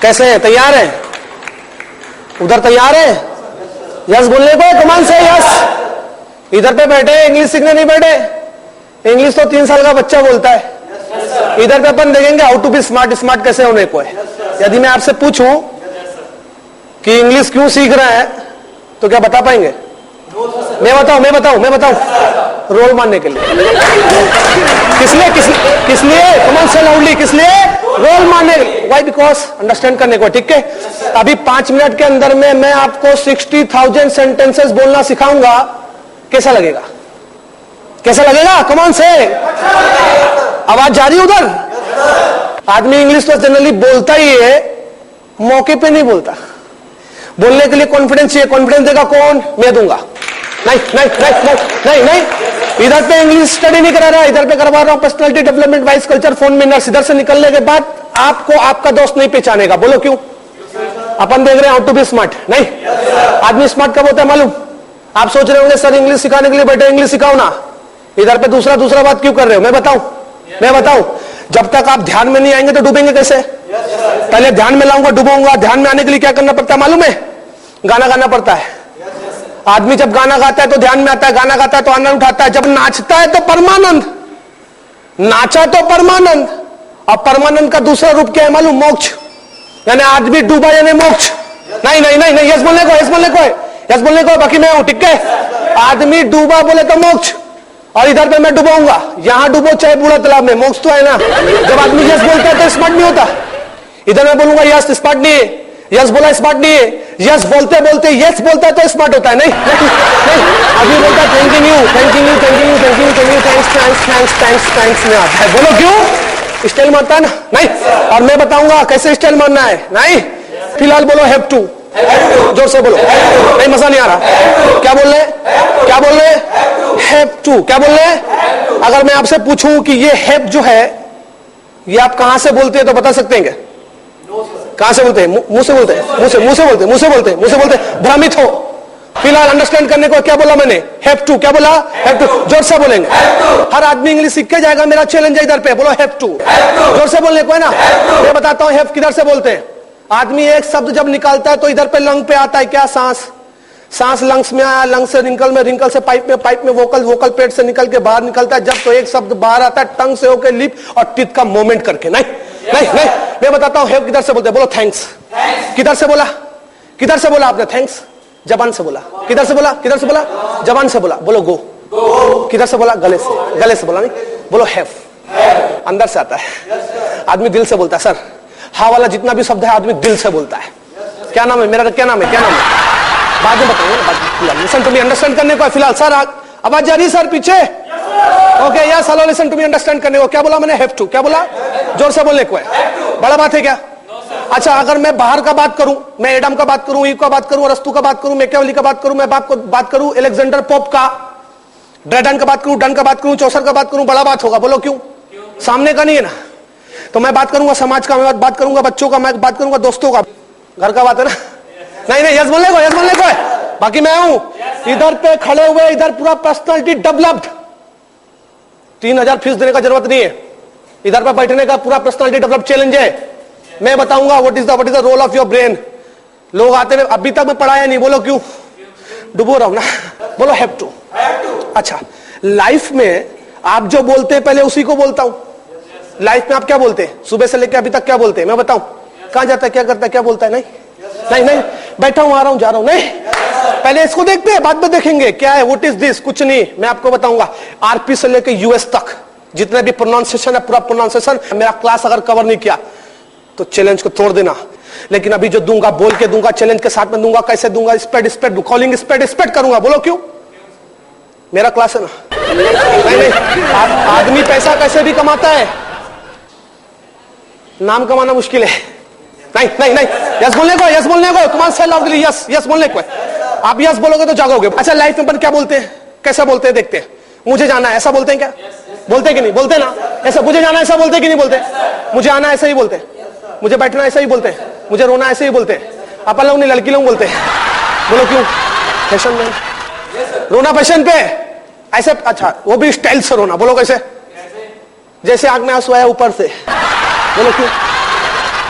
कैसे हैं? तैयार हैं? उधर तैयार है? यस बोलने को? कमान से यस। इधर पे बैठे इंग्लिश सीखने नहीं बैठे। इंग्लिश तो 3 साल का बच्चा बोलता है। इधर पे अपन देखेंगे how to be smart. Smart कैसे होने को है। यदि मैं आपसे पूछूं कि इंग्लिश क्यों सीख रहा है तो क्या बता पाएंगे? मैं बताऊं रोल मारने के लिए। किस लिए कमान से लाउडली, किस लिए? रोल मारने के लिए। वाई? बिकॉज अंडरस्टैंड करने को। ठीक है, अभी 5 मिनट के अंदर में मैं आपको 60,000 सेंटेंसेस बोलना सिखाऊंगा। कैसा लगेगा? कैसा लगेगा? कमान से आवाज जा रही है उधर? आदमी इंग्लिश तो जनरली बोलता ही है, मौके पे नहीं बोलता। बोलने के लिए कॉन्फिडेंस चाहिए। कॉन्फिडेंस देगा कौन? मैं दूंगा। नहीं, इधर पे इंग्लिश स्टडी नहीं करा रहा, इधर पे करवा रहा हूं पर्सनालिटी डेवलपमेंट वाइस कल्चर फोन मिनर्स। इधर से निकलने के बाद आपको आपका दोस्त नहीं पहचानेगा। बोलो क्यों? अपन देख रहे हैं हाउ टू बी स्मार्ट। नहीं, आदमी स्मार्ट कब होता है मालूम? आप सोच रहे होंगे सर इंग्लिश सिखाने के लिए बैठे, इंग्लिश सिखाओ ना। इधर पे दूसरा बात क्यों कर रहे हो? मैं बताऊं जब तक आप ध्यान में नहीं आएंगे तो डूबेंगे कैसे? पहले ध्यान में लाऊंगा, डूबूंगा। ध्यान में आने के लिए क्या करना पड़ता है मालूम है? गाना गाना पड़ता है। आदमी जब गाना गाता है तो ध्यान में आता है, गाना गाता है तो आनंद उठाता है। जब नाचता है तो परमानंद, नाचा तो परमानंद। और परमानंद का दूसरा रूप क्या है मालूम? मोक्ष। यानी आदमी डूबा यानी मोक्ष। नहीं, यस बोलने को बाकी मैं हूं। ठीक है, आदमी डूबा बोले तो मोक्ष, और इधर पे मैं डुबाऊंगा। यहां डूबो चाहे बूढ़ा तालाब में, मोक्ष तो है ना। जब आदमी यस बोलता है तो स्मार्ट नहीं होता। इधर मैं बोलूंगा यस, स्मार्ट नहीं है। यस बोला, स्मार्ट नहीं है। यस बोलते यस बोलता है तो स्मार्ट होता है। नहीं, अभी बोलता है थैंक यू थैंक्स में आता है। बोलो क्यों? स्टाइल मारता है ना। नहीं, और मैं बताऊंगा कैसे स्टाइल मारना है। नहीं, फिलहाल बोलो हैव टू। जोर से बोलो। नहीं, मजा नहीं आ रहा। क्या बोल रहे? Have to. क्या बोल रहे? अगर मैं आपसे पूछूं कि ये हैव जो है ये आप कहां से बोलते हैं तो बता सकते हैं क्या? कहां से बोलते हैं? मुंह से बोलते हैं। भ्रमित हो। फिलहाल अंडरस्टैंड करने को क्या बोला मैंने? Have to. क्या बोला? Have to. जोर से बोलेंगे। हर आदमी इंग्लिश सीख के जाएगा। मेरा चैलेंज है इधर पे बोलो हैव टू। जोर से बोलने को है ना। मैं बताता हूं हैव किधर से बोलते हैं। आदमी एक शब्द जब निकालता है तो इधर पे लंग पे आता है क्या? सांस लंग्स में आया, लंग से रिंकल से पाइप में वोकल पेट से निकल के बाहर निकलता है। जब तो एक शब्द बाहर आता है टंग से होकर लिप और टीथ का मूवमेंट करके। नहीं, मैं बताता हूं हैव किधर से बोलते हैं। बोलो थैंक्स। किधर से बोला आपने? थैंक्स जबान से बोला। किधर से बोला? जबान से बोला। बोलो गो। किधर से बोला? गले से बोला। नहीं, बोलो हैव अंदर से आता है। आदमी दिल से बोलता है। सर हा वाला जितना भी शब्द है आदमी दिल से बोलता है। क्या नाम है मेरा? क्या नाम है? बाद में बताऊंगा। लिसन टू मी, अंडरस्टैंड करने को है फिलहाल। सर आवाज जा रही है सर पीछे? Okay yes, hello, listen to me, understand करने को। क्या बोला मैंने? Have to. क्या बोला? जोर से बोलने को है। बड़ा बात है क्या? अच्छा, अगर मैं बाहर का बात करूं, मैं एडम का बात करूं, ईव का बात करूं, अरस्तु का बात करूं, मैकियावेली का बात करूं, मैं बात करूं अलेक्जेंडर पोप का, ड्रेडन का बात करूं, डन का बात करूं, चौसर का बात करूं, बड़ा बात होगा। बोलो क्यों? सामने का नहीं है ना। तो मैं बात करूंगा समाज का, मैं बात करूंगा बच्चों का, मैं बात करूंगा दोस्तों का, घर का बात है ना। नहीं, यस बोलने को है। बाकी मैं हूं इधर पे खड़े हुए, इधर पूरा पर्सनालिटी डेवलप्ड। 3,000 फीस देने का जरूरत नहीं है। इधर पे बैठने का पूरा पर्सनालिटी डेवलप चैलेंज है। मैं बताऊंगा what is the role of your brain. लोग आते हैं, अभी तक मैं पढ़ाया नहीं। बोलो क्यों? डुबो रहा हूं ना। बोलो हैव टू। अच्छा, लाइफ में आप जो बोलते हैं पहले उसी को बोलता हूं। लाइफ में आप क्या बोलते हैं? सुबह से लेकर अभी तक क्या बोलते हैं? मैं बताऊं कहां जाता है, क्या करता है, क्या बोलता है? नहीं, बैठा हूं, आ रहा हूं, जा रहा हूं। नहीं, पहले इसको देखते हैं, बाद में देखेंगे क्या है। What is this? कुछ नहीं, मैं आपको बताऊंगा। आरपी से लेकर यूएस तक जितने भी प्रोनाउंसिएशन है, पूरा प्रोनाउंसिएशन मेरा क्लास अगर कवर नहीं किया तो चैलेंज को तोड़ देना। लेकिन अभी जो दूंगा बोल के दूंगा, चैलेंज के साथ में दूंगा। कैसे दूंगा? स्प्रेड कॉलिंग स्प्रेड करूंगा। बोलो क्यों? मेरा क्लास है ना। नहीं, आदमी पैसा कैसे भी कमाता है, नाम कमाना मुश्किल है। नहीं, यस बोलने को कमांड से लाउडली यस बोलने को है। आप यस बोलोगे तो जागोगे। अच्छा, लाइफ में अपन क्या बोलते हैं, कैसे बोलते हैं देखते हैं। मुझे जाना है ऐसा बोलते हैं क्या? बोलते कि नहीं? बोलते ना ऐसा। मुझे जाना ऐसा बोलते कि नहीं बोलते? मुझे आना ऐसा ही बोलते हैं। मुझे बैठना ऐसा ही बोलते हैं। मुझे रोना ऐसे ही बोलते हैं। अपन लोग नहीं, लड़की लोग बोलते हैं। बोलो क्यों? फैशन में रोना, फैशन पे ऐसे। अच्छा, वो भी स्टाइल से रोना। बोलो कैसे? जैसे आग में आंसू आया ऊपर से। बोलो क्यों?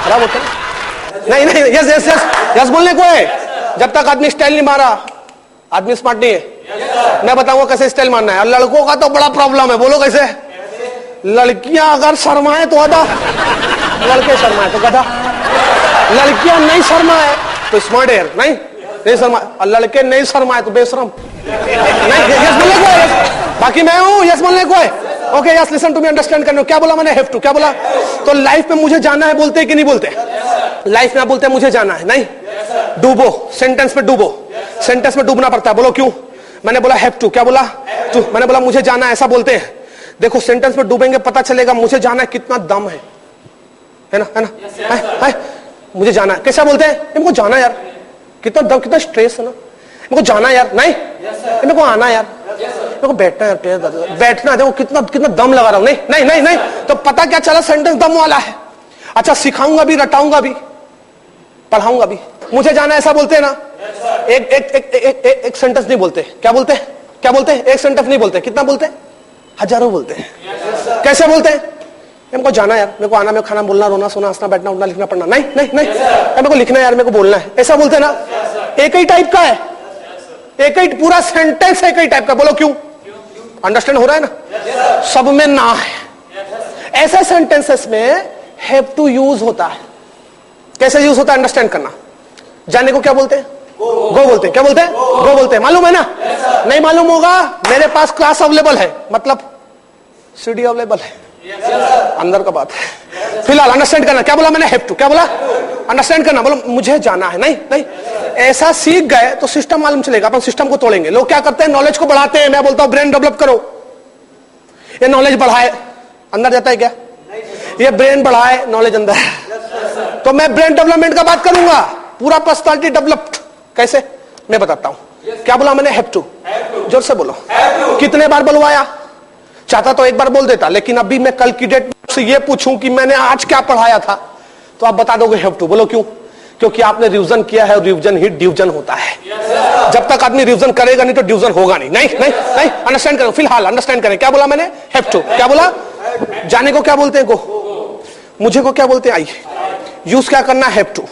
खराब होता है। नहीं नहीं, यस यस यस यस बोलने को है। जब तक आदमी स्टाइल नहीं मारा आदमी स्मार्ट नहीं है। मैं बताऊंगा कैसे स्टाइल मारना है। और लड़कों का तो बड़ा प्रॉब्लम है, बोलो कैसे। लड़कियां अगर शर्माए तो गधा, लड़के शर्माए तो गधा, लड़कियां नहीं शर्माए तो स्मार्ट है। नहीं शर्माए, और लड़के नहीं शर्माए तो बेशरम। नहीं यस बोलने को है, बाकी मैं हूं यस बोलने को है। Okay yes listen to me, understand करना। क्या बोला मैंने? Have to. क्या बोला? तो लाइफ में मुझे जाना है बोलते कि नहीं बोलते? लाइफ में आप बोलते हैं मुझे जाना है, नहीं डूबो, सेंटेंस में डूबो, सेंटेंस में डूबना पड़ता है। बोलो क्यों? मैंने बोला हैव टू। क्या बोला? टू। मैंने बोला मुझे जाना है, ऐसा बोलते हैं। देखो सेंटेंस में डूबेंगे पता चलेगा मुझे जाना है कितना दम है ना, है ना, है? मुझे जाना है कैसा बोलते हैं? मेरे को जाना यार, कितना दम, कितना स्ट्रेस है ना, मेरे को जाना यार, नहीं मेरे को आना यार, मेरे को बैठना यार, बैठना, देखो कितना कितना दम लगा रहा हूं। नहीं नहीं नहीं नहीं, तो पता क्या चला? सेंटेंस दम वाला है। अच्छा सिखाऊंगा भी, रटाऊंगा भी, पढ़ाऊंगा भी। मुझे जाना ऐसा बोलते हैं ना। एक एक एक एक एक सेंटेंस नहीं बोलते। क्या बोलते हैं? क्या बोलते हैं? एक सेंटेंस नहीं बोलते। कितना बोलते हैं? हजारों बोलते हैं। कैसे बोलते हैं? मेरे को जाना यार, मेरे को आना, मेरे को खाना, बोलना, रोना, सोना, हंसना, बैठना, उठना, लिखना, पढ़ना। नहीं नहीं नहीं, मेरे को लिखना यार, मेरे को बोलना है, ऐसा बोलते हैं ना। एक ही टाइप का है, एक ही पूरा सेंटेंस एक ही टाइप का। बोलो क्यों? अंडरस्टैंड हो रहा है ना? सब में ना है। ऐसे सेंटेंसेस में हैव टू यूज होता है। कैसे यूज होता है अंडरस्टैंड करना। जाने को क्या बोलते हैं? गो बोलते हैं। क्या बोलते हैं? गो बोलते हैं। मालूम है ना? नहीं मालूम होगा, मेरे पास क्लास अवेलेबल है, मतलब सीडी अवेलेबल है, अंदर का बात है। फिलहाल अंडरस्टैंड करना। क्या बोला मैंने? Have to. क्या बोला? अंडरस्टैंड करना। बोलो मुझे जाना है। नहीं नहीं, ऐसा सीख गए तो सिस्टम मालूम चलेगा, अपन सिस्टम को तोड़ेंगे। लोग क्या करते हैं? नॉलेज को बढ़ाते हैं। मैं बोलता हूं ब्रेन डेवलप करो, ये नॉलेज बढ़ाए, अंदर जाता है क्या? ये ब्रेन बढ़ाए, नॉलेज अंदर है। तो मैं ब्रेन डेवलपमेंट का बात करूंगा, पूरा पर्सनालिटी डेवलप्ड। कैसे? मैं बताता हूं। क्या बोला मैंने? Have to. जोर से बोलो। कितने बार बुलवाया? चाहता तो एक बार बोल देता, लेकिन अभी मैं कल की डेट से ये पूछूं कि मैंने आज क्या पढ़ाया था, तो आप बता दोगे हैव टू। बोलो क्यों? क्योंकि आपने रिवीजन किया है, और रिवीजन ही डिवीजन होता है। जब तक आदमी रिवीजन करेगा नहीं तो डिवीजन होगा नहीं। नहीं नहीं नहीं, अंडरस्टैंड करो। फिलहाल अंडरस्टैंड करें। क्या बोला मैंने? Have to. क्या बोला? जाने को क्या बोलते हैं? गो। मुझे को क्या बोलते हैं? आई। यूज क्या करना? Have to.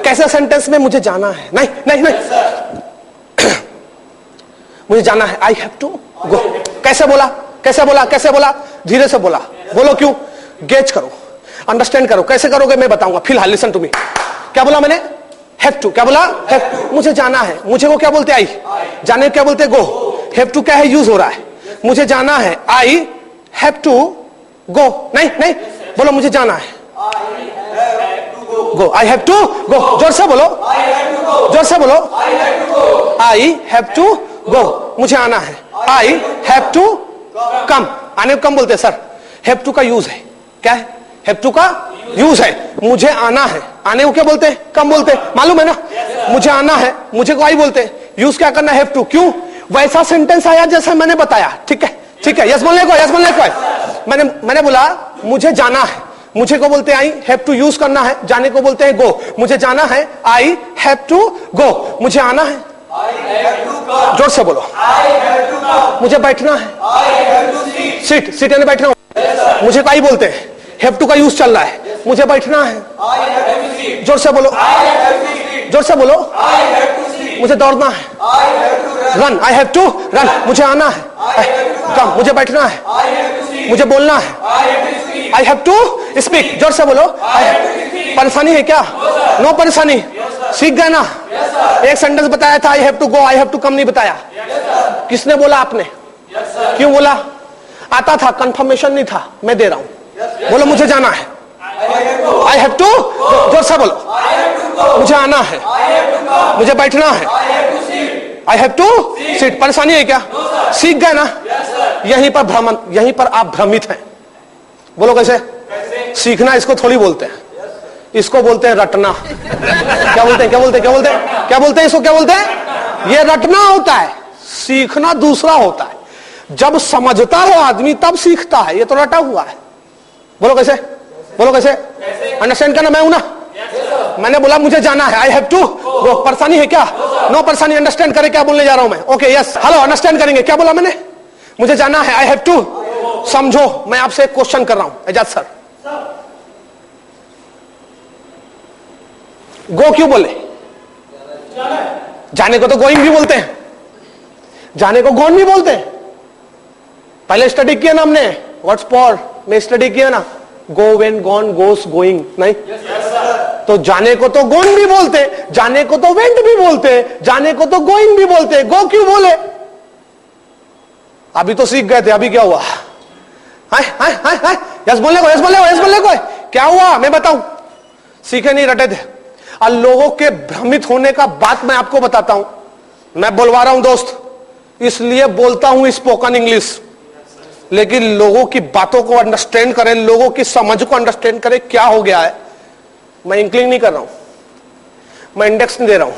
कैसे सेंटेंस में? मुझे जाना है। नहीं नहीं नहीं, मुझे जाना है, आई हैव टू गो। कैसे बोला? कैसे बोला? कैसे बोला? धीरे से बोला। बोलो क्यों? गेज करो, अंडरस्टैंड करो। कैसे करोगे मैं बताऊंगा। फिलहाल लिसन टू मी। क्या बोला मैंने? Have to. क्या बोला? हैव। मुझे जाना है, मुझे को क्या बोलते? आई। जाने को क्या बोलते? गो। हैव टू क्या है? यूज हो रहा है। मुझे जाना है, आई हैव टू गो। नहीं नहीं, बोलो मुझे जाना है, गो। आई हैव टू गो। जोर से बोलो, जोर से बोलो। I have to go. मुझे आना है, आई हैव टू कम। आने को कम बोलते हैं सर। हैव टू का यूज है। क्या है? हैव टू का यूज है। मुझे आना है, आने को क्या बोलते हैं? कम बोलते हैं। मालूम है ना? मुझे आना है, मुझे को आई बोलते हैं। यूज क्या करना? Have to. क्यों? वैसा सेंटेंस आया जैसा मैंने बताया। ठीक है ठीक है, यस बोलने को, यस बोलने को। मैंने बोला मुझे जाना है, मुझे को बोलते हैं आई हैव टू। यूज करना है, जाने को बोलते हैं गो। मुझे जाना है, आई हैव टू गो। मुझे आना है, जोर से बोलो। मुझे बैठना है, सीट। सीट यानी बैठना। मुझे का ही बोलते हैं, हैव टू का यूज चल रहा है। मुझे बैठना है, जोर से बोलो, जोर से बोलो। मुझे दौड़ना है, run. I have to run. मुझे आना है, कम। मुझे बैठना है, मुझे बोलना है, आई हैव टू स्पीक। जोर से बोलो। परेशानी है क्या? नो परेशानी। सीख गए ना? एक सेंटेंस बताया था, I have to go, I have to come नहीं बताया। किसने बोला? आपने। क्यों बोला? आता था, कंफर्मेशन नहीं था। मैं दे रहा हूं। बोलो मुझे जाना है, आई हैव टू। जोर से बोलो। मुझे आना है, मुझे बैठना है, आई हैव टू सीट। परेशानी है क्या? सीख गए ना? यहीं पर भ्रमण, यहीं पर आप भ्रमित हैं। बोलो कैसे? सीखना इसको थोड़ी बोलते हैं, इसको बोलते हैं रटना। क्या बोलते हैं? क्या बोलते हैं? क्या बोलते हैं? क्या बोलते हैं? इसको क्या बोलते हैं? ये रटना होता है, सीखना दूसरा होता है। जब समझता है आदमी तब सीखता है, ये तो रटा हुआ है। बोलो कैसे? बोलो कैसे? अंडरस्टैंड करना। मैं हूं ना? मैंने बोला मुझे जाना है, आई हैव टू गो। परेशानी है क्या? नो परेशानी। अंडरस्टैंड करे क्या बोलने जा रहा हूं मैं? ओके यस, हेलो, अंडरस्टैंड करेंगे। क्या बोला मैंने? मुझे जाना है, आई हैव टू। समझो, मैं आपसे एक क्वेश्चन कर रहा हूं एजाज सर। गो क्यों बोले? जाने को तो गोइंग भी बोलते हैं, जाने को गोन भी बोलते हैं। पहले स्टडी किया ना हमने, व्हाट्स फॉर में स्टडी किया ना, गो, वेन, गॉन, गोस, गोइंग, नहीं? तो जाने को तो गोन भी बोलते, जाने को तो वेंट भी बोलते, जाने को तो गोइंग भी बोलते, गो क्यों बोले? अभी तो सीख गए थे, अभी क्या हुआ? हाय हाय हाय हाय, यस बोलने को, यस बोलने को, यस बोलने को। क्या हुआ मैं बताऊं? सीखे नहीं, रटे थे। और लोगों के भ्रमित होने का बात मैं आपको बताता हूं, मैं बोलवा रहा हूं दोस्त, इसलिए बोलता हूं स्पोकन इंग्लिश, लेकिन लोगों की बातों को अंडरस्टैंड करें, लोगों की समझ को अंडरस्टैंड करें। क्या हो गया है? मैं इंक्लिंग नहीं कर रहा हूं, मैं इंडेक्स नहीं दे रहा हूं,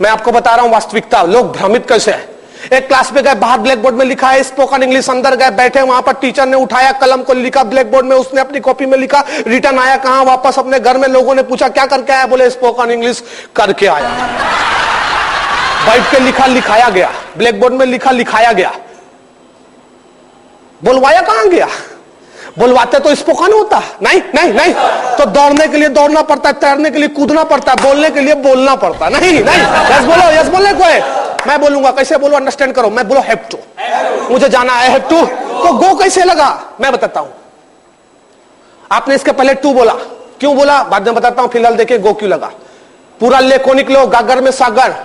मैं आपको बता रहा हूं वास्तविकता। लोग भ्रमित कैसे हैं? एक क्लास पे गए, बाहर ब्लैक बोर्ड में लिखा है स्पोकन इंग्लिश, अंदर गए, बैठे, वहां पर टीचर ने उठाया कलम को, लिखा ब्लैक बोर्ड में, उसने अपनी कॉपी में लिखा, रिटर्न आया कहां? वापस अपने घर में। लोगों ने पूछा क्या करके आया? बोले स्पोकन इंग्लिश करके आया। बैठ के लिखा, लिखाया गया, ब्लैक बोर्ड में लिखा, लिखाया गया, बोलवाया कहां गया? बोलवाते तो स्पोकन होता, नहीं नहीं नहीं। तो दौड़ने के लिए दौड़ना पड़ता है, तैरने के लिए कूदना पड़ता है, बोलने के लिए बोलना पड़ता है, नहीं नहीं। यस बोलो, यस बोलने को है। मैं बोलूंगा, कैसे बोलो? अंडरस्टैंड करो। मैं बोलो हैव टू, मुझे जाना है, हैव टू। तो गो कैसे लगा मैं बताता हूं। आपने इसके पहले टू बोला, क्यों बोला बाद में बताता हूं, फिलहाल देखिए गो क्यों लगा। पूरा लेकोनिक लो, गागर में सागर,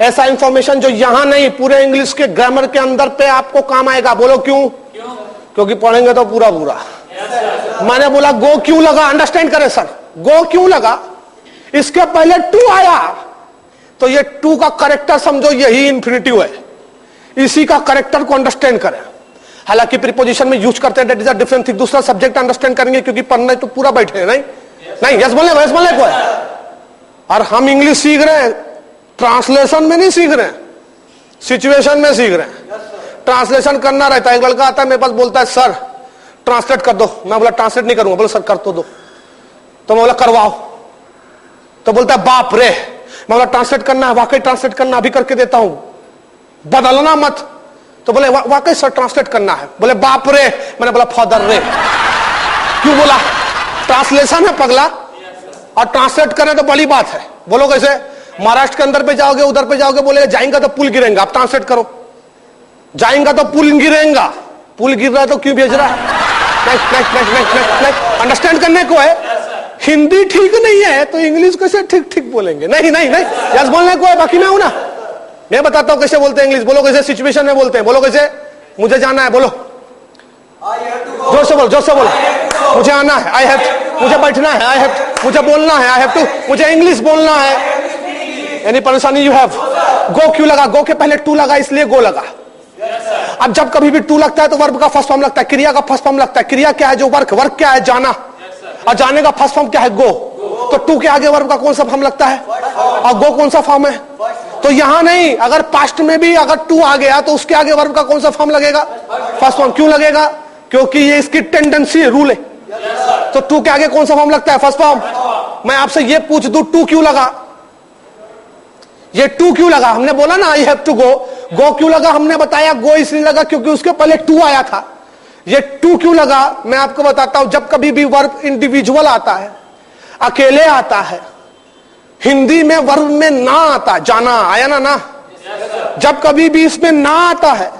ऐसा इंफॉर्मेशन जो यहां नहीं, पूरे इंग्लिश के ग्रामर के अंदर पे आपको काम आएगा। बोलो क्यों? क्योंकि पढ़ेंगे तो पूरा पूरा। मैंने बोला गो क्यों लगा, अंडरस्टैंड करें सर। गो क्यों लगा? इसके पहले टू आया, तो ये टू का करेक्टर समझो यही इन्फिनिटिव है, इसी का करेक्टर को अंडरस्टैंड करें। हालांकि प्रीपोजिशन में यूज करते हैं, that is a different thing. दूसरा सब्जेक्ट अंडरस्टैंड करेंगे, क्योंकि पढ़ने तो पूरा बैठे हैं, नहीं नहीं। यस बोलने को है। और हम इंग्लिश सीख रहे हैं, ट्रांसलेशन में नहीं सीख रहे हैं, सिचुएशन में सीख रहे हैं। ट्रांसलेशन करना रहता है। एक लड़का आता है मेरे पास, बोलता है सर ट्रांसलेट कर दो। मैं बोला ट्रांसलेट नहीं करूंगा। बोला सर कर तो दो। तो मैं बोला करवाओ। तो बोलता है बाप रे। मैं बोला ट्रांसलेट करना है, वाकई ट्रांसलेट करना, अभी करके देता हूं, बदलना मत। तो बोले वाकई सर ट्रांसलेट करना है। बोले बाप रे। मैंने बोला फादर रे। क्यों बोला? ट्रांसलेशन है पगला, और ट्रांसलेट करें तो बड़ी बात है। बोलो कैसे? महाराष्ट्र के अंदर पे जाओगे, उधर पे जाओगे, बोले जाएंगे तो पुल गिरेंगे, आप ट्रांसलेट करो। जाएंगा तो पुल गिरेगा, पुल गिर रहा है तो क्यों भेज रहा है? नहीं, अंडरस्टैंड करने को है। हिंदी ठीक नहीं है तो इंग्लिश कैसे ठीक ठीक बोलेंगे? नहीं नहीं नहीं, यस बोलने को है। बाकी मैं हूं ना, मैं बताता हूं कैसे बोलते हैं इंग्लिश। बोलो कैसे सिचुएशन में बोलते हैं। बोलो कैसे? मुझे जाना है, बोलो जोर से बोलो, जोर से बोलो। मुझे आना है, आई हैव। मुझे बैठना है, आई हैव। मुझे बोलना है, आई हैव टू। मुझे इंग्लिश बोलना है। एनी परेशानी यू हैव? गो क्यों लगा? गो के पहले टू लगा, इसलिए गो लगा। अब जब कभी भी टू लगता है तो वर्ब का फर्स्ट फॉर्म लगता है, क्रिया का फर्स्ट फॉर्म लगता है। क्रिया क्या है? जो वर्क, वर्क क्या है? जाना। और जाने का फर्स्ट फॉर्म क्या है? गो। तो टू के आगे वर्ब का कौन सा फॉर्म लगता है? और गो कौन सा फॉर्म है? तो यहां नहीं, अगर पास्ट में भी अगर टू आ गया तो उसके आगे वर्ब का कौन सा फॉर्म लगेगा? First form. क्यों लगेगा? क्योंकि ये इसकी टेंडेंसी है, रूल है। तो टू के आगे कौन सा फॉर्म लगता है? First form. मैं आपसे ये पूछ दूं, टू क्यों लगा? ये टू क्यों लगा? हमने बोला ना आई हैव टू गो। गो क्यों लगा? हमने बताया गो इसलिए लगा क्योंकि उसके पहले टू आया था। ये टू क्यों लगा मैं आपको बताता हूं। जब कभी भी वर्ब इंडिविजुअल आता है, अकेले आता है, हिंदी में वर्ब में ना आता, जाना आया ना ना, जब कभी भी इसमें ना आता है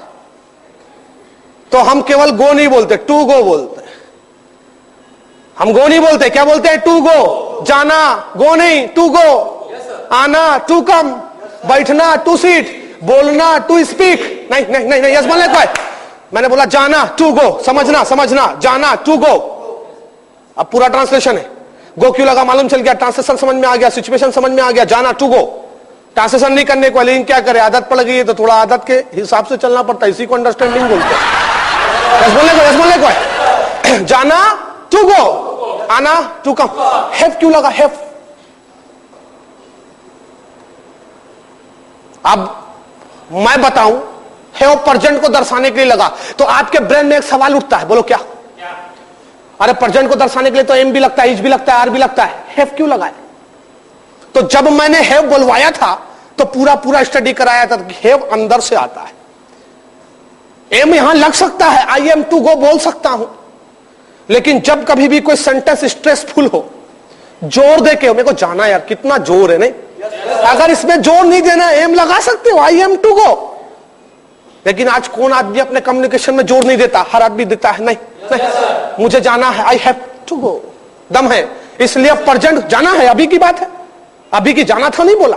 तो हम केवल गो नहीं बोलते, टू गो बोलते हैं। हम गो नहीं बोलते, क्या बोलते हैं? टू गो, जाना। गो नहीं, टू गो। आना, टू कम। बैठना, टू सीट। बोलना, टू स्पीक। नहीं नहीं नहीं, नहीं यस बोलने को है। मैंने बोला जाना, टू गो। समझना, समझना, जाना, टू गो। अब पूरा ट्रांसलेशन है। गो क्यों लगा मालूम चल गया, ट्रांसलेशन समझ में आ गया, सिचुएशन समझ में आ गया, जाना, टू गो। ट्रांसलेशन नहीं करने को, लेकिन क्या करे, आदत पड़ गई है तो थोड़ा आदत के हिसाब से चलना पड़ता है। इसी को अंडरस्टैंडिंग बोलते हैं। यस बोलने को, यस बोलने को है। जाना, टू गो। आना, टू कम। हैव क्यों लगा? हैव। अब मैं बताऊं, हैव प्रेजेंट को दर्शाने के लिए लगा। तो आपके ब्रेन में एक सवाल उठता है, बोलो क्या? अरे प्रेजेंट को दर्शाने के लिए तो एम भी लगता है, इज भी लगता है, आर भी लगता है, हैव क्यों लगा है? तो जब मैंने हैव बोलवाया था तो पूरा पूरा स्टडी कराया था कि हैव अंदर से आता है। एम यहां लग सकता है, आई एम टू गो बोल सकता हूं, लेकिन जब कभी भी कोई सेंटेंस स्ट्रेसफुल हो, जोर दे के, मेरे को जाना यार कितना जोर है, नहीं अगर इसमें जोर नहीं देना, एम लगा सकते हो, आई एम टू गो। लेकिन आज कौन आदमी अपने कम्युनिकेशन में जोर नहीं देता? हर आदमी देता है नहीं, नहीं मुझे जाना है, आई हैव टू गो, दम है, इसलिए प्रेजेंट जाना है, अभी की बात है, अभी की जाना था नहीं बोला,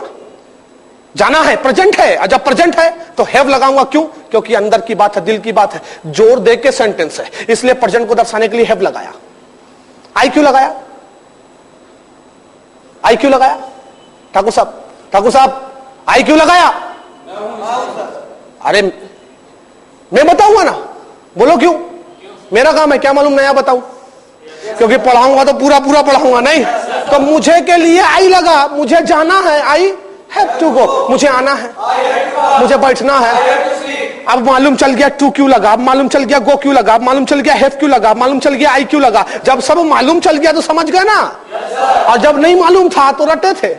जाना है, प्रेजेंट है। और जब प्रेजेंट है तो हैव लगाऊंगा, क्यों? क्योंकि अंदर की बात है, दिल की बात है, जोर दे के सेंटेंस है, इसलिए प्रेजेंट को दर्शाने के लिए हैव लगाया। आई क्यों लगाया? आई क्यों लगाया ठाकुर साहब? ठाकुर साहब आई क्यों लगाया? अरे मैं बताऊंगा ना, बोलो क्यों? मेरा काम है, क्या मालूम नया बताऊं? क्योंकि पढ़ाऊंगा तो पूरा पूरा पढ़ाऊंगा, नहीं तो मुझे के लिए आई लगा, मुझे जाना है, आई हैव टू गो, मुझे आना है, मुझे बैठना है। अब मालूम चल गया टू क्यों लगा, अब मालूम चल गया गो क्यों लगा, अब मालूम चल गया हैव क्यों लगा, मालूम चल गया आई क्यों लगा। जब सब मालूम चल गया तो समझ गए ना, और जब नहीं मालूम था तो रटे थे।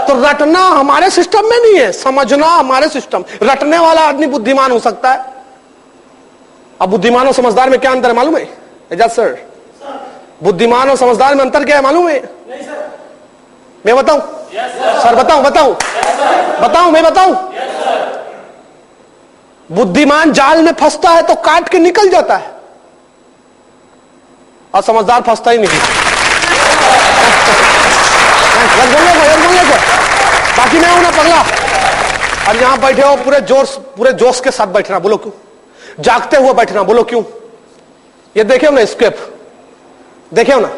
तो रटना हमारे सिस्टम में नहीं है, समझना हमारे सिस्टम। रटने वाला आदमी बुद्धिमान हो सकता है। अब बुद्धिमान और समझदार में क्या अंतर है मालूम है? एजाज सर, बुद्धिमान और समझदार में अंतर क्या है मालूम है? मैं बताऊं? सर बताऊं? बताऊं मैं बताऊं? बुद्धिमान जाल में फंसता है तो काट के निकल जाता है, और समझदार फंसता ही नहीं। बाकी मैं हूं ना पगला। और यहां बैठे हो पूरे जोश के साथ बैठना, बोलो क्यों? जागते हुए बैठना, बोलो क्यों? ये देखे हो ना स्केप, देखे हो ना,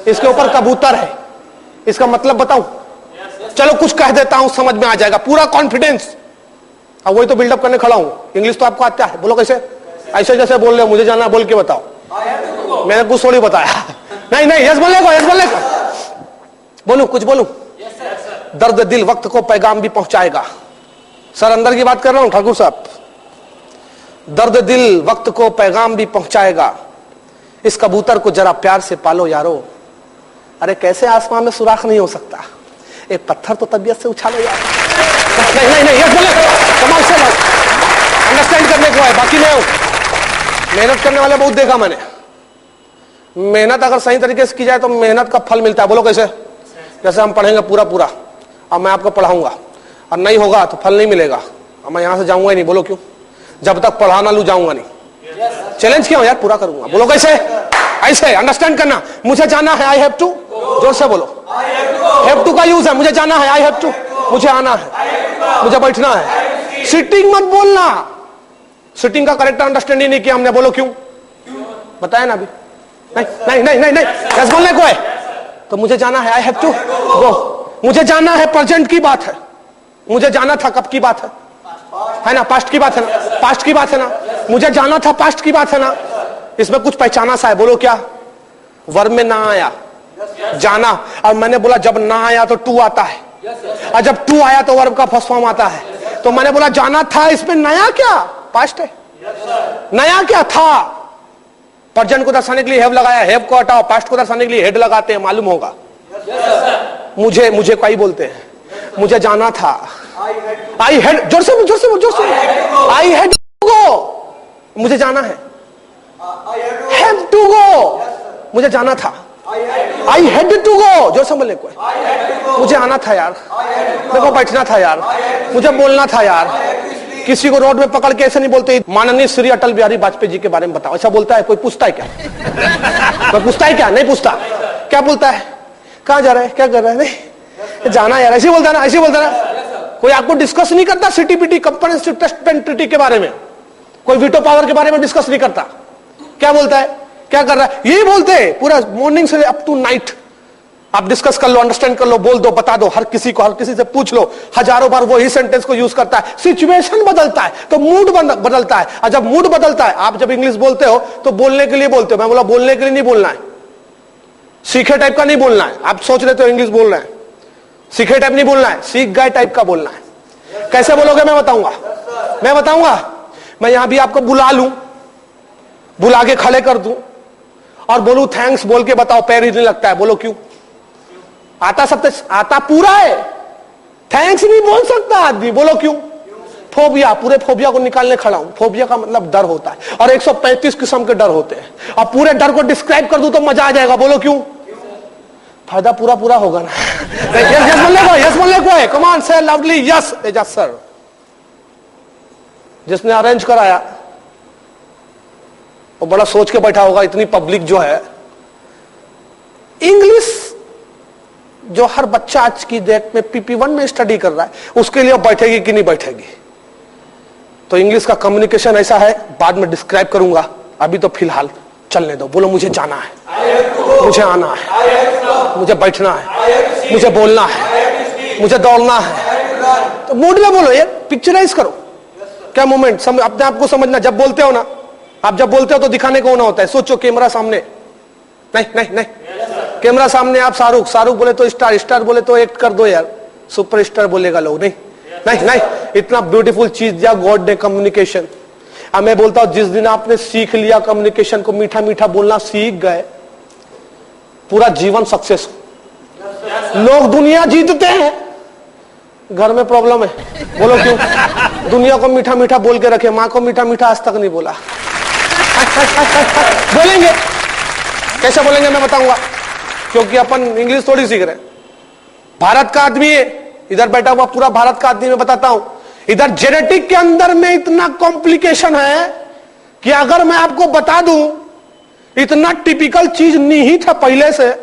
इसके ऊपर कबूतर है, इसका मतलब बताऊं? चलो कुछ कह देता हूं, समझ में आ जाएगा, पूरा कॉन्फिडेंस। अब वही तो बिल्डअप करने खड़ा हूं। इंग्लिश तो आपको आता है, बोलो कैसे? ऐसे जैसे बोल रहे हो, मुझे जाना बोल के बताओ। मैंने कुछ थोड़ी बताया। नहीं नहीं, यस बोलने को, यस बोलने को। बोलूं कुछ बोलूं? दर्द दिल वक्त को पैगाम भी पहुंचाएगा। सर अंदर की बात कर रहा हूं ठाकुर साहब। दर्द दिल वक्त को पैगाम भी पहुंचाएगा, इस कबूतर को जरा प्यार से पालो यारो। अरे कैसे आसमान में सुराख नहीं हो सकता? एक पत्थर तो तबीयत से उछालो यार। नहीं नहीं नहीं, यस बोले, कमाल से अंडरस्टैंड करने को है। बाकी मैं मेहनत करने वाले बहुत देखा मैंने। मेहनत अगर सही तरीके से की जाए तो मेहनत का फल मिलता है। बोलो कैसे? जैसे हम पढ़ेंगे पूरा पूरा, अब मैं आपको पढ़ाऊंगा, और नहीं होगा तो फल नहीं मिलेगा, अब मैं यहां से जाऊंगा ही नहीं। बोलो क्यों? जब तक पढ़ा ना लू जाऊंगा नहीं। चैलेंज किया यार, पूरा करूंगा। बोलो कैसे? ऐसे अंडरस्टैंड करना। मुझे जाना है, आई हैव टू। जोर से बोलो, हैव टू का यूज है। मुझे जाना है, आई हैव टू, मुझे आना है, मुझे बैठना है। सिटिंग मत बोलना, सिटिंग का करेक्ट अंडरस्टैंडिंग नहीं किया हमने। बोलो क्यों? बताया ना अभी। नहीं नहीं नहीं नहीं नहीं, यस बोलने को है तो मुझे जाना है, आई हैव टू गो। मुझे जाना है, प्रेजेंट की बात है। मुझे जाना था, कब की बात है ना? पास्ट की बात है ना? पास्ट की बात है ना? मुझे जाना था, पास्ट की बात है ना? इसमें कुछ पहचाना सा है। बोलो क्या? वर्ब में ना आया, जाना। और मैंने बोला जब ना आया तो टू आता है, और जब टू आया तो वर्ब का फर्स्ट फॉर्म आता है। तो मैंने बोला जाना था, इसमें नया क्या? पास्ट है। नया क्या था? प्रेजेंट को दर्शाने के लिए हैव लगाया, हैव को हटाओ, पास्ट को दर्शाने के लिए हेड लगाते हैं, मालूम होगा। मुझे कोई बोलते हैं, मुझे जाना था, आई हैड, जोर से जोर से जोर से, आई हैड टू गो, मुझे जाना है, हैव टू गो, मुझे जाना था, आई हैड टू गो, जोर से बोलने को, मुझे आना था यार, मेरे को बैठना था यार, मुझे बोलना था यार। किसी को रोड में पकड़ के ऐसे नहीं बोलते माननीय श्री अटल बिहारी वाजपेयी जी के बारे में बताओ, ऐसा बोलता है? कोई पूछता है क्या? कोई पूछता है क्या? नहीं पूछता। क्या बोलता है? कहां जा रहा है, क्या कर रहा है? नहीं जाना यार, ऐसे बोलता है ना, ऐसे बोलता है ना। कोई आपको डिस्कस नहीं करता सीटीपीटी कंपनी टेस्ट पेंट्रिटी के बारे में, कोई वीटो पावर के बारे में डिस्कस नहीं करता। क्या बोलता है, क्या कर रहा है? यही बोलते हैं पूरा मॉर्निंग से अप टू नाइट। आप डिस्कस कर लो, अंडरस्टैंड कर लो, बोल दो, बता दो, हर किसी से पूछ लो, हजारों बार वही सेंटेंस को यूज करता है। सिचुएशन बदलता है तो मूड बदलता है, और जब मूड बदलता है, आप जब इंग्लिश बोलते हो तो बोलने के लिए बोलते हो। मैं बोला बोलने के लिए नहीं बोलना है, सीखे टाइप का नहीं बोलना है। आप सोच रहे हो इंग्लिश बोल रहे हैं, सीखे टाइप नहीं बोलना है, सीख गए टाइप का बोलना है। कैसे बोलोगे मैं बताऊंगा। मैं यहां भी आपको बुला लूं, बुला के खड़े कर दूं और बोलूं थैंक्स बोल के बताओ, पैर हिलने लगता है। बोलो क्यों? आता सब आता पूरा है, थैंक्स नहीं बोल सकता आदमी। बोलो क्यों? फोबिया, पूरे फोबिया को निकालने खड़ा हूं। फोबिया का मतलब डर होता है, और 135 किस्म के डर होते हैं, और पूरे डर को डिस्क्राइब कर दूं तो मजा आ जाएगा। बोलो क्यों? फायदा पूरा पूरा होगा ना? यस बोलने को, यस बोलने को है। कम ऑन से लाउडली यस। Yes sir. जिसने अरेंज कराया वो बड़ा सोच के बैठा होगा, इतनी पब्लिक जो है। इंग्लिश जो हर बच्चा आज की डेट में PP1 में स्टडी कर रहा है, उसके लिए बैठेगी कि नहीं बैठेगी? तो इंग्लिश का कम्युनिकेशन ऐसा है, बाद में डिस्क्राइब करूंगा, अभी तो फिलहाल चलने दो। बोलो मुझे जाना है, मुझे आना है, मुझे बैठना है, मुझे बोलना है, मुझे दौड़ना है। तो मूड में बोलो, ये पिक्चराइज करो क्या मोमेंट, अपने आप को समझना। जब बोलते हो ना, आप जब बोलते हो तो दिखाने को होना होता है। सोचो कैमरा सामने, नहीं नहीं नहीं, कैमरा सामने आप शाहरुख, शाहरुख बोले तो स्टार, स्टार बोले तो एक्ट कर दो यार, सुपरस्टार बोलेगा लोग। नहीं नहीं नहीं, इतना ब्यूटीफुल चीज दिया गॉड ने, कम्युनिकेशन। अब मैं बोलता हूं जिस दिन आपने सीख लिया कम्युनिकेशन को, मीठा मीठा बोलना सीख गए, पूरा जीवन सक्सेस। लोग दुनिया जीतते हैं, घर में प्रॉब्लम है। बोलो क्यों? दुनिया को मीठा मीठा बोल के रखे, मां को मीठा मीठा आज तक नहीं बोला। बोलेंगे कैसे बोलेंगे मैं बताऊंगा, क्योंकि अपन इंग्लिश थोड़ी सीख रहे। भारत का आदमी है, इधर बैठा हुआ पूरा भारत का आदमी मैं बताता हूं। इधर जेनेटिक के अंदर में इतना कॉम्प्लिकेशन है कि अगर मैं आपको बता दूं, इतना टिपिकल चीज नहीं था पहले से।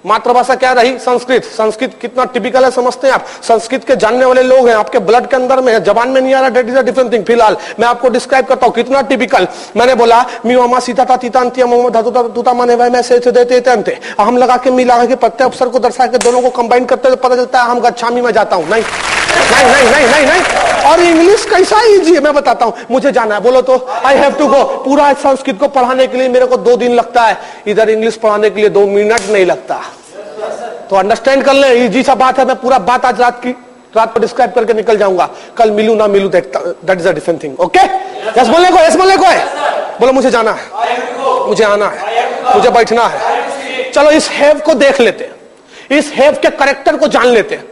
मातृभाषा क्या रही? संस्कृत। संस्कृत कितना टिपिकल है समझते हैं आप? संस्कृत के जानने वाले लोग हैं, आपके ब्लड के अंदर में है, जबान में नहीं आ रहा, that is a different thing. फिलहाल मैं आपको डिस्क्राइब करता हूं कितना टिपिकल। मैंने बोला मियोमा सीता था तीतांतिया मोहम्मद धातुता तुता माने भाई मैं से देते अंते, हम लगा के मिला के प्रत्यय अक्षर को दर्शा के दोनों को कंबाइन करते तो पता चलता है हम गच्छामी में जाता हूं। नहीं नहीं नहीं नहीं नहीं नहीं। और इंग्लिश कैसा इजी है मैं बताता हूं। मुझे जाना है बोलो तो आई हैव टू गो। पूरा संस्कृत को पढ़ाने के लिए मेरे को 2 दिन लगता है, इधर इंग्लिश पढ़ाने के लिए 2 मिनट नहीं लगता। तो अंडरस्टैंड कर ले, इजी सा बात है। मैं पूरा बात आज रात को डिस्क्राइब करके निकल जाऊंगा, कल मिलू ना मिलू that is a different thing. Okay, yes बोलने को, यस बोलने को है। बोलो मुझे जाना है, मुझे आना है, मुझे बैठना है। चलो इस हैव को देख लेते हैं, इस हैव के कैरेक्टर को जान लेते हैं।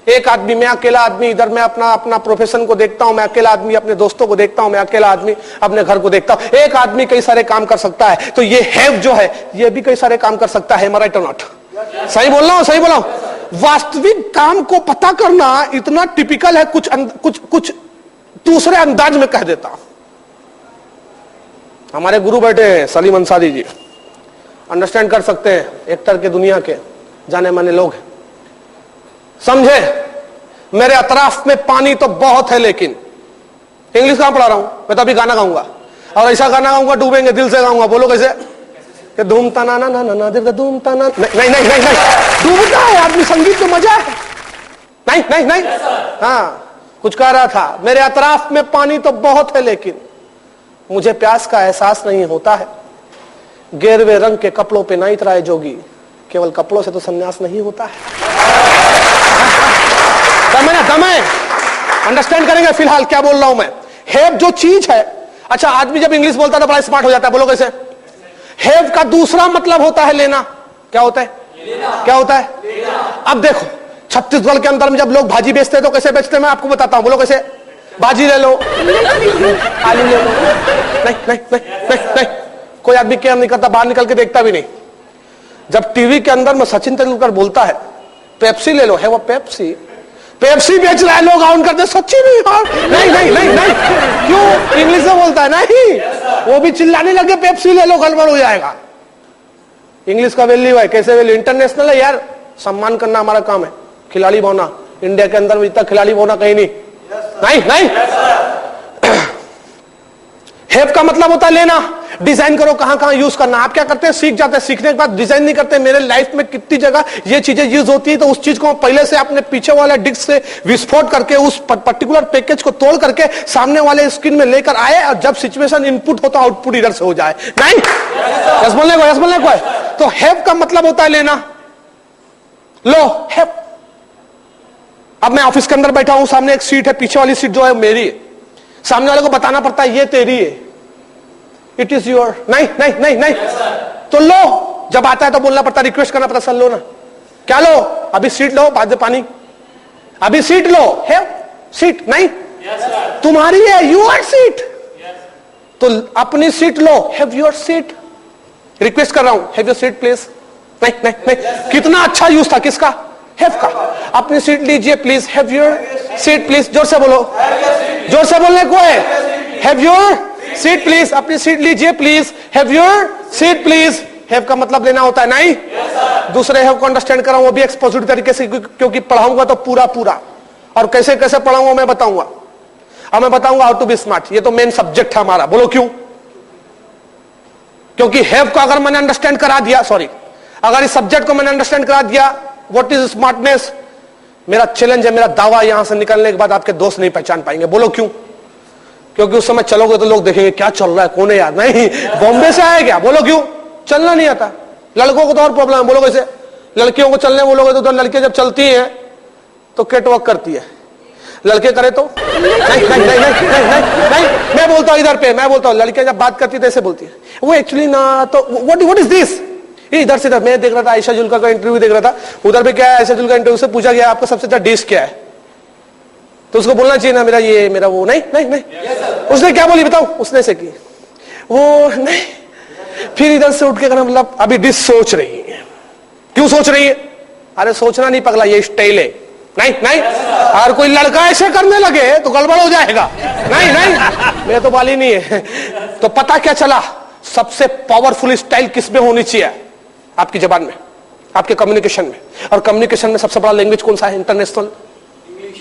एक आदमी, मैं अकेला आदमी, इधर मैं अपना प्रोफेशन को देखता हूं, मैं अकेला आदमी अपने दोस्तों को देखता हूं, मैं अकेला आदमी अपने घर को देखता हूं। एक आदमी कई सारे काम कर सकता है, तो ये हैव जो है ये भी कई सारे काम कर सकता है। राइट और नॉट? सही बोल रहा हूं, सही बोल रहा हूं। वास्तविक काम को पता करना इतना टिपिकल है, कुछ दूसरे अंदाज में कह देता। हमारे गुरु बैठे हैं सलीम अंसारी जी, अंडरस्टैंड कर सकते हैं, एक्टर के दुनिया के जाने माने लोग हैं। समझे? मेरे अतराफ में पानी तो बहुत है, लेकिन इंग्लिश कहां पढ़ा रहा हूं मैं? तो अभी गाना गाऊंगा, और ऐसा गाना गाऊंगा डूबेंगे, दिल से गाऊंगा। बोलो कैसे? कि धूमता ना ना ना ना ना दिल धूमता ना। नहीं नहीं नहीं नहीं, डूबता है आदमी, संगीत तो मजा है। नहीं नहीं नहीं, हाँ कुछ कह रहा था। मेरे अतराफ में पानी तो बहुत है, लेकिन मुझे प्यास का एहसास नहीं होता है। गेरवे रंग के कपड़ों पे ना इतराए जोगी, केवल कपड़ों से तो संन्यास नहीं होता है। दम है, अंडरस्टैंड करेंगे फिलहाल क्या बोल रहा हूं मैं। हैव जो चीज है, अच्छा आदमी जब इंग्लिश बोलता है तो बड़ा स्मार्ट हो जाता है। बोलो कैसे? हैव का दूसरा मतलब होता है लेना। क्या होता है? क्या होता है? अब देखो छत्तीसगढ़ के अंदर में जब लोग भाजी बेचते हैं तो कैसे बेचते हैं मैं आपको बताता हूं। बोलो कैसे? भाजी ले लो, आलू ले लो। नहीं नहीं नहीं नहीं नहीं, कोई आदमी केयर नहीं करता, बाहर निकल के देखता भी नहीं। जब टीवी के अंदर में सचिन तेंदुलकर बोलता है पेप्सी ले लो, है वो पेप्सी, पेप्सी बेच रहा है, लोग ऑन करते सच्ची नहीं यार, नहीं नहीं नहीं नहीं। क्यों? इंग्लिश में बोलता है नहीं, वो भी चिल्लाने लगे पेप्सी ले लो, गड़बड़ हो जाएगा। इंग्लिश का वैल्यू है, कैसे वैल्यू? इंटरनेशनल है यार, सम्मान करना हमारा काम है। खिलाड़ी बोना, इंडिया के अंदर इतना खिलाड़ी बोना कहीं नहीं। नहीं नहीं, हैव का मतलब होता है लेना। डिजाइन करो कहां कहां यूज करना। आप क्या करते हैं? सीख जाते हैं, सीखने के बाद डिजाइन नहीं करते। मेरे लाइफ में कितनी जगह ये चीजें यूज होती है, तो उस चीज को पहले से अपने पीछे वाले डिस्क से विस्फोट करके उस पर्टिकुलर पैकेज को तोड़ करके सामने वाले स्क्रीन में लेकर आए, और जब सिचुएशन इनपुट होता आउटपुट इधर से हो जाए। नहीं, यस बोलने को, यस बोलने को है। तो हैव का मतलब होता है लेना। लो हैव। अब मैं ऑफिस के अंदर बैठा हूं, सामने एक सीट है, पीछे वाली सीट जो है मेरी है। सामने वाले को बताना पड़ता है ये तेरी है, इट इज योर। नहीं नहीं नहीं नहीं, तो लो। जब आता है तो बोलना पड़ता, रिक्वेस्ट करना पड़ता, सर लो ना। क्या लो? अभी सीट लो, बाद में पानी। अभी सीट लो, है सीट नहीं तुम्हारी है, योर सीट। तो अपनी seat low, have your seat. Request कर रहा हूं, हैव योर सीट प्लीज। नहीं नहीं नहीं, कितना अच्छा यूज था किसका? हैव का। अपनी सीट लीजिए please, have your seat please. जोर से बोलो, जोर से बोलने को है। हैव योर सीट प्लीज, अपनी सीट लीजिए please, have your seat please. Have का मतलब लेना होता है, नहीं? दूसरे हैव को अंडरस्टैंड कराऊं वो भी एक्सपोजिटिव तरीके से, क्योंकि पढ़ाऊंगा तो पूरा पूरा, और कैसे कैसे पढ़ाऊंगा मैं बताऊंगा। अब मैं बताऊंगा हाउ टू बी स्मार्ट, ये तो मेन सब्जेक्ट है हमारा। बोलो क्यों? क्योंकि हैव को अगर मैंने अंडरस्टैंड करा दिया, सॉरी, अगर इस सब्जेक्ट को मैंने अंडरस्टैंड करा दिया, व्हाट इज स्मार्टनेस, मेरा चैलेंज है, मेरा दावा, यहां से निकलने के बाद आपके दोस्त नहीं पहचान पाएंगे। बोलो क्यों? क्योंकि उस समय चलोगे तो लोग देखेंगे क्या चल रहा है, कौन है यार, नहीं बॉम्बे से आया क्या? बोलो क्यों? चलना नहीं आता। लड़कों को तो और प्रॉब्लम है। बोलो कैसे? लड़कियों को चलने बोलोगे तो लड़कियां जब चलती हैं तो कैट वॉक करती है, लड़के करे तो नहीं नहीं नहीं नहीं नहीं नहीं। मैं बोलता हूं इधर पे, मैं बोलता हूं लड़कियां जब बात करती है तो ऐसे बोलती है, वो एक्चुअली ना, तो व्हाट इज दिस। इधर से मैं देख रहा था, आयशा जुल्का का इंटरव्यू देख रहा था, उधर पे क्या है, आयशा जुल्का इंटरव्यू से पूछा गया आपका सबसे ज्यादा डिश क्या है, तो उसको बोलना चाहिए ना मेरा ये, मेरा वो। नहीं नहीं नहीं, उसने क्या बोली बताओ? उसने से की वो नहीं, फिर इधर से उठ के कहना, मतलब अभी डिश सोच रही है। क्यों सोच रही है? अरे सोचना नहीं पगला, ये स्टाइल है। नहीं नहीं, और कोई लड़का ऐसे करने लगे तो गड़बड़ हो जाएगा। नहीं नहीं, मेरे तो बाली नहीं है। तो पता क्या चला, सबसे पावरफुल स्टाइल किस में होनी चाहिए? आपकी जबान में, आपके कम्युनिकेशन में। और कम्युनिकेशन में सबसे बड़ा लैंग्वेज कौन सा है? इंटरनेशनल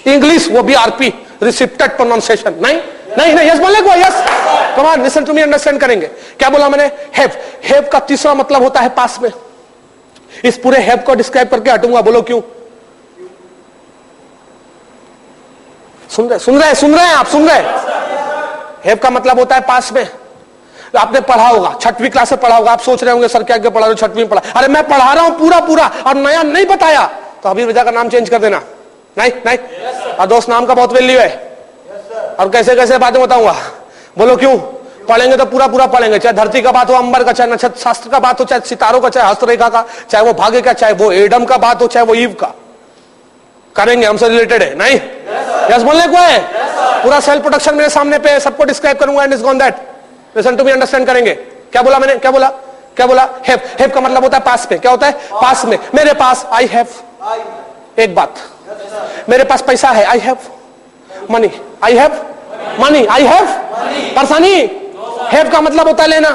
इंग्लिश, वो भी आरपी, रिसिप्टेड प्रोनाउंसिएशन। नहीं नहीं नहीं, यस बोलने को, yes, come on listen to me, understand करेंगे। क्या बोला मैंने? हैव। हैव का तीसरा मतलब होता है पास में। इस पूरे हैव को डिस्क्राइब करके हटूंगा। बोलो क्यों? सुन रहे हैं आप, सुन रहे हैं? हैव का मतलब होता है पास में। आपने पढ़ा होगा, 6वीं क्लास से पढ़ा होगा, आप सोच रहे होंगे सर क्या पढ़ा रहे हो, 6वीं में पढ़ा। अरे मैं पढ़ा रहा हूं पूरा पूरा, और नया नहीं बताया तो अभी वजह का नाम चेंज कर देना। नहीं नहीं, और दोस्त नाम का बहुत वैल्यू है, और कैसे कैसे बातें बताऊंगा। बोलो क्यों? पढ़ेंगे तो पूरा पूरा पढ़ेंगे, चाहे धरती का बात हो, अंबर का, चाहे नक्षत्र शास्त्र का बात हो, चाहे सितारों का, चाहे हस्तरेखा का, चाहे वो भाग्य का, चाहे वो एडम का बात हो, चाहे वो ईव का, करेंगे, हमसे रिलेटेड है। नहीं यस बोलने को है? पूरा सेल्फ प्रोडक्शन मेरे सामने पे, सबको डिस्क्राइब करूंगा, and is gone that. Listen to me, understand करेंगे। क्या बोला मैंने? क्या बोला? क्या बोला? हैव। हैव का मतलब होता है पास में। क्या होता है? पास में। मेरे पास, आई हैव। एक बात, मेरे पास पैसा है, I have money. I have money, I have परेशानी। हैव का मतलब होता है लेना।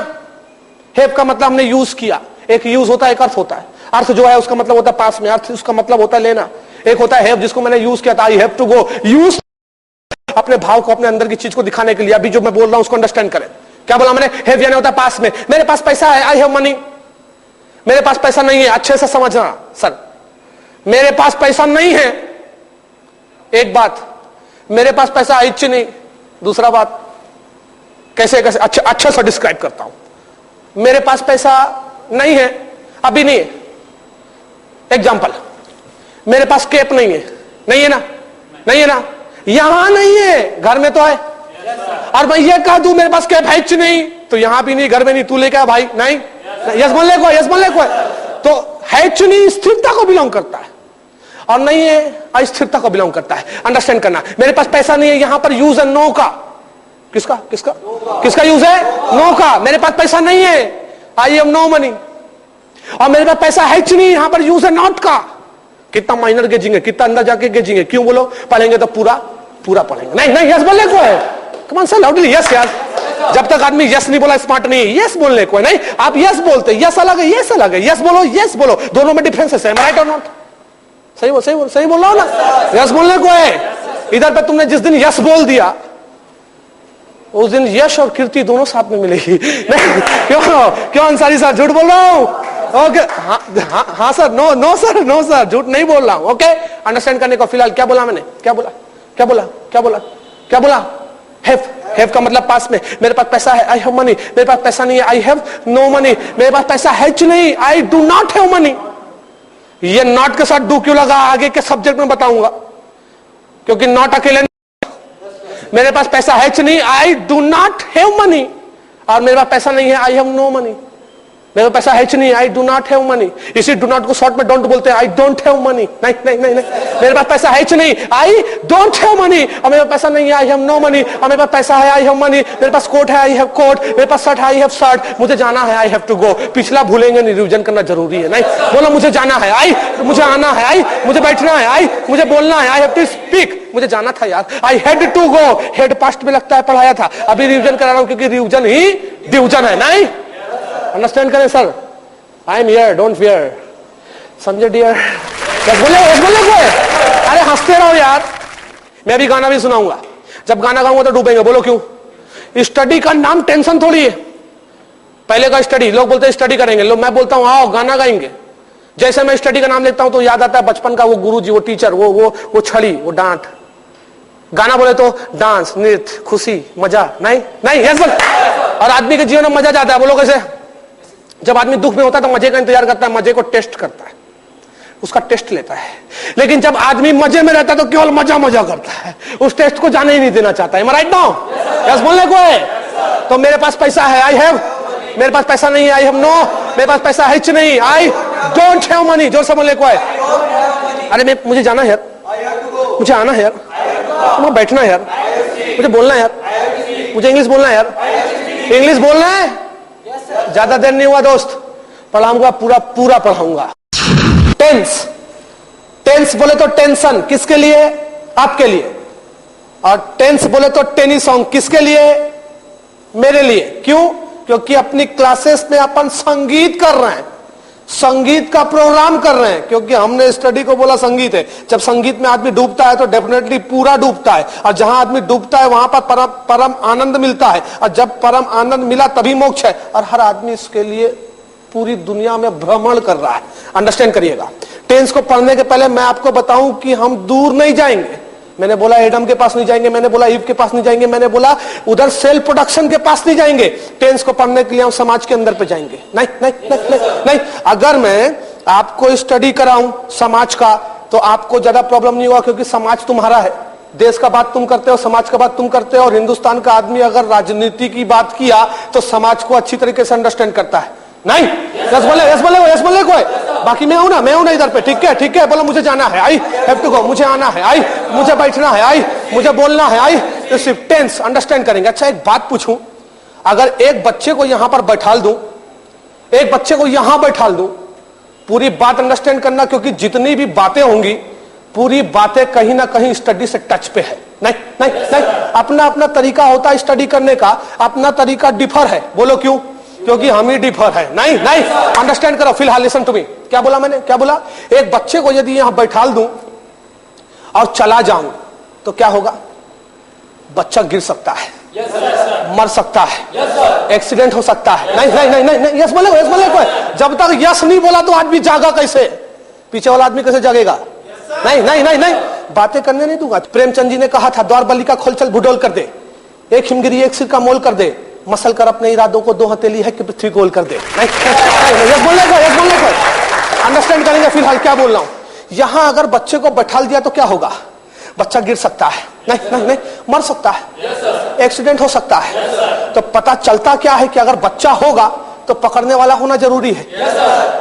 हैव का मतलब हमने यूज किया। एक यूज होता है, एक अर्थ होता है। अर्थ जो है उसका मतलब होता है पास में, अर्थ उसका मतलब होता है लेना। एक होता है हैव, जिसको मैंने यूज किया था, I have to go. Use अपने भाव को, अपने अंदर की चीज को दिखाने के लिए। अभी जो मैं बोल रहा हूं उसको अंडरस्टैंड करें। क्या बोला मैंने? हैव यानी होता है पास में। मेरे पास पैसा है, आई हैव मनी। मेरे पास पैसा नहीं है, अच्छे से समझना सर, मेरे पास पैसा नहीं है, एक बात। मेरे पास पैसा है नहीं, दूसरा बात। कैसे कैसे अच्छे से डिस्क्राइब करता हूं। मेरे पास पैसा नहीं है, अभी नहीं है। एग्जाम्पल, मेरे पास कैप नहीं है। नहीं है ना? नहीं है ना? यहां नहीं है, घर में तो है। और मैं ये कह दूं मेरे पास कैप है नहीं, तो यहां भी नहीं, घर में नहीं, तू लेके आ भाई। नहीं यस बोलने को, यस बोलने को। तो है नहीं स्थिरता को बिलोंग करता है, और नहीं है अस्थिरता को बिलोंग करता है। अंडरस्टैंड करना। मेरे पास पैसा नहीं है, यहां पर यूज है नो का। किसका किसका किसका यूज है? नो का। मेरे पास पैसा नहीं है, आई हैव नो मनी। और मेरे पास पैसा है नहीं, यहां पर यूज है नॉट का। कितना माइनर गेजिंग है, कितना अंदर जाके गेजिंग है। क्यों बोलो? पढ़ेंगे तो पूरा पूरा पढ़ेंगे। नहीं नहीं, यस बोलने को है। Come on sir, loudly yes यार। जब तक आदमी यस नहीं बोला स्मार्ट नहीं है। यस बोलने को है। नहीं, आप यस बोलते, यस अलग है, यस अलग है। यस बोलो, यस बोलो, दोनों में डिफरेंस है। राइट और नॉट? सही बोल, सही बोल रहा हो ना? यस बोलने को है। इधर पे तुमने जिस दिन यस बोल दिया, उस दिन यश और कीर्ति दोनों साथ में मिलेगी। नहीं क्यों अंसारी साहब, झूठ बोल रहा हूं? ओके, हाँ sir, no sir, no sir, झूठ नहीं बोल रहा हूं। ओके, अंडरस्टैंड करने को। फिलहाल क्या बोला मैंने? क्या बोला? क्या बोला? क्या बोला? क्या बोला? हैव का मतलब पास में। मेरे पास पैसा है, आई हैव मनी। मेरे पास पैसा नहीं है, आई हैव नो मनी। मेरे पास पैसा है नहीं, I do not have money. ये नॉट के साथ डू क्यों लगा, आगे के सब्जेक्ट में बताऊंगा। क्योंकि नॉट अकेले, मेरे पास पैसा है नहीं, I do not have money. और मेरे पास पैसा नहीं है, आई हैव नो मनी। मेरे पैसा है नहीं, I do not have money. इसी डू नॉट को शॉर्ट में डोंट बोलते हैं, आई डोंट हैव मनी। नहीं नहीं नहीं नहीं, मेरे पास पैसा है नहीं, आई डोंट हैव मनी। और मेरे पास पैसा नहीं है, आई हैव नो मनी। और मेरे पास पैसा है, आई हैव मनी। मेरे पास कोट है, आई हैव कोट। मेरे पास शर्ट है, आई हैव शर्ट। मुझे जाना है, आई हैव टू गो। पिछला भूलेंगे नहीं, रिवीजन करना जरूरी है। नहीं बोलो मुझे जाना है, आई मुझे आना है, आई मुझे बैठना है, आई मुझे बोलना है, आई हैव टू स्पीक। मुझे जाना था यार, I had to go. Had past में लगता है पढ़ाया था, अभी रिवीजन करा रहा हूं क्योंकि रिवीजन ही डिवीजन है। नहीं अंडरस्टैंड करें sir, I am here, don't fear. समझे डियर? बोले कोई? अरे हंसते रहो यार। मैं अभी गाना भी सुनाऊंगा, जब गाना गाऊंगा तो डूबेंगे। बोलो क्यों? स्टडी का नाम टेंशन थोड़ी है। पहले का स्टडी, लोग बोलते हैं स्टडी करेंगे, लोग मैं बोलता हूं आओ गाना गाएंगे। जैसे मैं स्टडी का नाम लेता हूं तो याद आता है बचपन का वो गुरुजी, वो टीचर, वो छड़ी, वो डांट। गाना बोले तो डांस, नृत्य, खुशी, मजा। नहीं नहीं यस बोल। और आदमी के जीवन में मजा जाता है। बोलो कैसे? जब आदमी दुख में होता है तो मजे का इंतजार करता है, मजे को टेस्ट करता है, उसका टेस्ट लेता है। लेकिन जब आदमी मजे में रहता है तो केवल मजा मजा करता है, उस टेस्ट को जाने ही नहीं देना चाहता है। Right now? यस बोलने को है? तो मेरे पास पैसा है, आई हैव। मेरे पास पैसा नहीं है, आई हैव नो। मेरे पास पैसा है नहीं, आई डोंट हैव मनी। जोर से बोलने को है? अरे मुझे जाना है यार, मुझे आना है यार, मुझे बैठना है यार, मुझे बोलना है यार, मुझे इंग्लिश बोलना है यार। इंग्लिश बोलना है? ज्यादा देर नहीं हुआ दोस्त, पढ़ाऊंगा, पूरा पूरा पढ़ाऊंगा। टेंस, टेंस बोले तो टेंशन, किसके लिए? आपके लिए। और टेंस बोले तो टेनिस सॉन्ग, किसके लिए? मेरे लिए। क्यों? क्योंकि अपनी क्लासेस में अपन संगीत कर रहे हैं, संगीत का प्रोग्राम कर रहे हैं। क्योंकि हमने स्टडी को बोला संगीत है। जब संगीत में आदमी डूबता है तो डेफिनेटली पूरा डूबता है, और जहां आदमी डूबता है वहां पर परम आनंद मिलता है, और जब परम आनंद मिला तभी मोक्ष है। और हर आदमी इसके लिए पूरी दुनिया में भ्रमण कर रहा है। अंडरस्टैंड करिएगा। टेंस को पढ़ने के पहले मैं आपको बताऊं कि हम दूर नहीं जाएंगे। मैंने बोला एडम के पास नहीं जाएंगे, मैंने बोला ईव के पास नहीं जाएंगे, मैंने बोला उधर सेल प्रोडक्शन के पास नहीं जाएंगे। टेंस को पढ़ने के लिए हम समाज के अंदर पे जाएंगे। नहीं नहीं नहीं नहीं, नहीं। अगर मैं आपको स्टडी कराऊं समाज का तो आपको ज्यादा प्रॉब्लम नहीं होगा, क्योंकि समाज तुम्हारा है। देश का बात तुम करते हो, समाज का बात तुम करते हो। और हिंदुस्तान का आदमी अगर राजनीति की बात किया तो समाज को अच्छी तरीके से अंडरस्टैंड करता है। नहीं यस बोले कोई? बाकी मैं हूं ना इधर पे। ठीक है ठीक है, बोलो मुझे जाना है, आई हैव टू गो। मुझे आना है, आई मुझे बैठना है, आई मुझे बोलना है, आई। तो सिर्फ टेंस अंडरस्टैंड करेंगे। अच्छा एक बात पूछूं, अगर एक बच्चे को यहां पर बैठाल दूं, एक बच्चे को यहां बैठाल दूं, पूरी बात अंडरस्टैंड करना, क्योंकि जितनी भी बातें होंगी पूरी बातें कहीं ना कहीं स्टडी से टच पे है। नहीं नहीं नहीं, अपना अपना तरीका होता है स्टडी करने का, अपना तरीका डिफर है। बोलो क्यों? क्योंकि हम ही डिफर है। नहीं नहीं अंडरस्टैंड करो। फिलहाल लिसन टू मी, क्या बोला मैंने? क्या बोला? एक बच्चे को यदि यहां बैठाल दूं और चला जाऊं तो क्या होगा? बच्चा गिर सकता है, मर सकता है, एक्सीडेंट हो सकता है। नहीं नहीं नहीं नहीं, नहीं। यस बोले कोई? जब तक यस नहीं बोला तो आदमी जागा कैसे? पीछे वाला आदमी कैसे जागेगा? नहीं नहीं नहीं नहीं, बातें करने नहीं दूंगा। प्रेमचंद जी ने कहा था द्वार बलि का खोल चल भूडोल कर दे, एक हिमगिरी एक सिर का मोल कर दे, मसल कर अपने इरादों को, दो हथेली है कि पृथ्वी गोल कर दे। नहीं ये बोलने को अंडरस्टैंड करेंगे। फिलहाल क्या बोल रहा हूं, यहां अगर बच्चे को बैठा दिया तो क्या होगा? बच्चा गिर सकता है, नहीं नहीं नहीं, मर सकता है, एक्सीडेंट हो सकता है। तो पता चलता क्या है कि अगर बच्चा होगा तो पकड़ने वाला होना जरूरी है।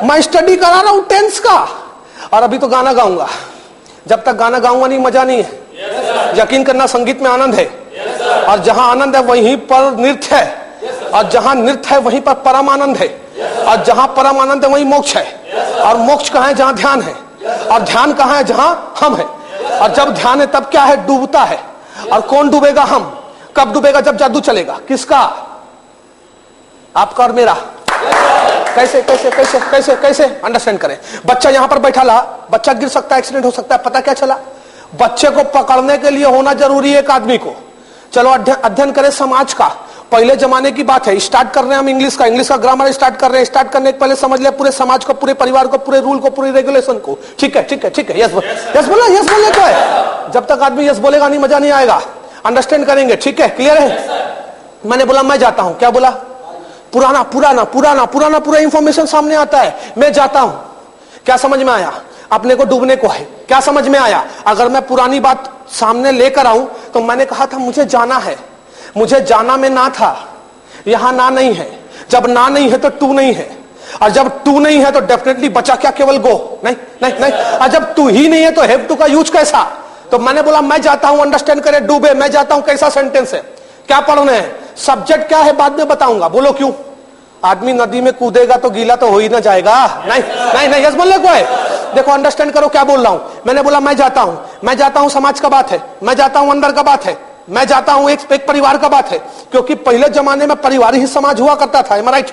मैं स्टडी करा रहा हूं टेंस का, और अभी तो गाना गाऊंगा। जब तक गाना गाऊंगा नहीं मजा नहीं है। यकीन करना, संगीत में आनंद है, और जहां आनंद है वहीं पर नृत्य है, और जहां नृत्य है वहीं पर परम आनंद है, और जहां परम आनंद है वहीं मोक्ष है। और मोक्ष कहां है? जहां ध्यान है। और ध्यान कहां है? जहां हम है। और जब ध्यान है तब क्या है? डूबता है। और कौन डूबेगा? हम। कब डूबेगा? जब जादू चलेगा। किसका? आपका और मेरा। कैसे कैसे कैसे कैसे कैसे अंडरस्टैंड करें। बच्चा यहां पर बैठा ला, बच्चा गिर सकता है, एक्सीडेंट हो सकता है। पता क्या चला? बच्चे को पकड़ने के लिए होना जरूरी है एक आदमी को। चलो अध्ययन करें समाज का। पहले जमाने की बात है, स्टार्ट कर रहे हैं हम इंग्लिश का ग्रामर स्टार्ट कर रहे हैं। स्टार्ट करने के पहले समझ ले पूरे समाज को, पूरे परिवार को, पूरे रूल को, पूरे रेगुलेशन को। ठीक है ठीक है ठीक है, यस बोले तो है। जब तक आदमी यस बोलेगा नहीं मजा नहीं आएगा। अंडरस्टैंड करेंगे? ठीक है, क्लियर है? मैंने बोला मैं जाता हूं, क्या बोला? पुराना पुराना पुराना पुराना पूरा इंफॉर्मेशन सामने आता है, मैं जाता हूं। क्या समझ में आया? अपने को डूबने को है। क्या समझ में आया? अगर मैं पुरानी बात सामने लेकर आऊं तो मैंने कहा था मुझे जाना है, मुझे जाना में ना था, यहां ना नहीं है। जब ना नहीं है तो टू नहीं है। और जब टू नहीं है तो डेफिनेटली बचा क्या, केवल गो। नहीं नहीं नहीं, और जब टू ही नहीं है तो हैव टू का यूज कैसा? तो मैंने बोला मैं जाता हूं, अंडरस्टैंड करे, डूबे, मैं जाता हूं, कैसा सेंटेंस है, क्या पढ़ना है, सब्जेक्ट क्या है बाद में बताऊंगा। बोलो क्यों? आदमी नदी में कूदेगा तो गीला तो हो ही ना जाएगा। नहीं नहीं नहीं, यस बोलने को है। देखो अंडरस्टैंड करो क्या बोल रहा हूं। मैंने बोला मैं जाता हूं, समाज का बात है, मैं जाता हूं अंदर का बात है, मैं जाता हूं एक परिवार का बात है, क्योंकि पहले जमाने में परिवार ही समाज हुआ करता था। एम आई राइट?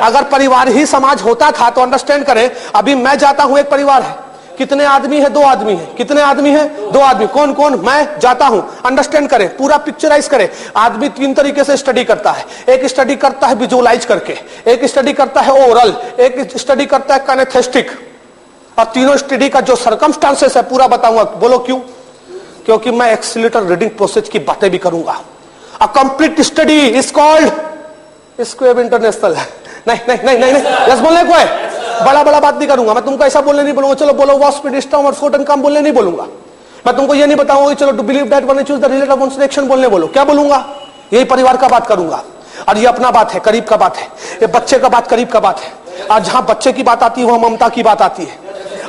अगर परिवार ही समाज होता था तो अंडरस्टैंड करें, अभी मैं जाता हूं एक परिवार है, कितने आदमी है? 2 आदमी है। कितने आदमी है? 2 आदमी। कौन कौन? मैं जाता हूं। अंडरस्टैंड करें, पूरा पिक्चराइज करें। आदमी 3 तरीके से स्टडी करता है। एक स्टडी करता है विजुअलाइज करके, एक स्टडी करता है ओरल, एक स्टडी करता है काइनेस्थेटिक, और तीनों स्टडी का जो सर्कमस्टांसेस है पूरा बताऊंगा। बोलो क्यों? क्योंकि मैं एक्सीलरेटर रीडिंग प्रोसेस की बातें भी करूंगा। A complete study is called Squab International. नहीं नहीं नहीं नहीं, यस बोलने को है। बड़ा बड़ा बात नहीं करूंगा मैं, तुमको ऐसा बोलने नहीं बोलूंगा चलो बोलो वॉस्पिड स्टॉर्म और फोटन काम बोलने नहीं बोलूंगा मैं। तुमको ये नहीं बताऊंगा कि चलो to believe that one choose the relate of one's action बोलने बोलो। क्या बोलूंगा? यही परिवार का बात करूंगा। और ये अपना बात है, करीब का बात है, ये बच्चे का बात करीब का बात है। और जहां बच्चे की बात आती है वहां ममता की बात आती है,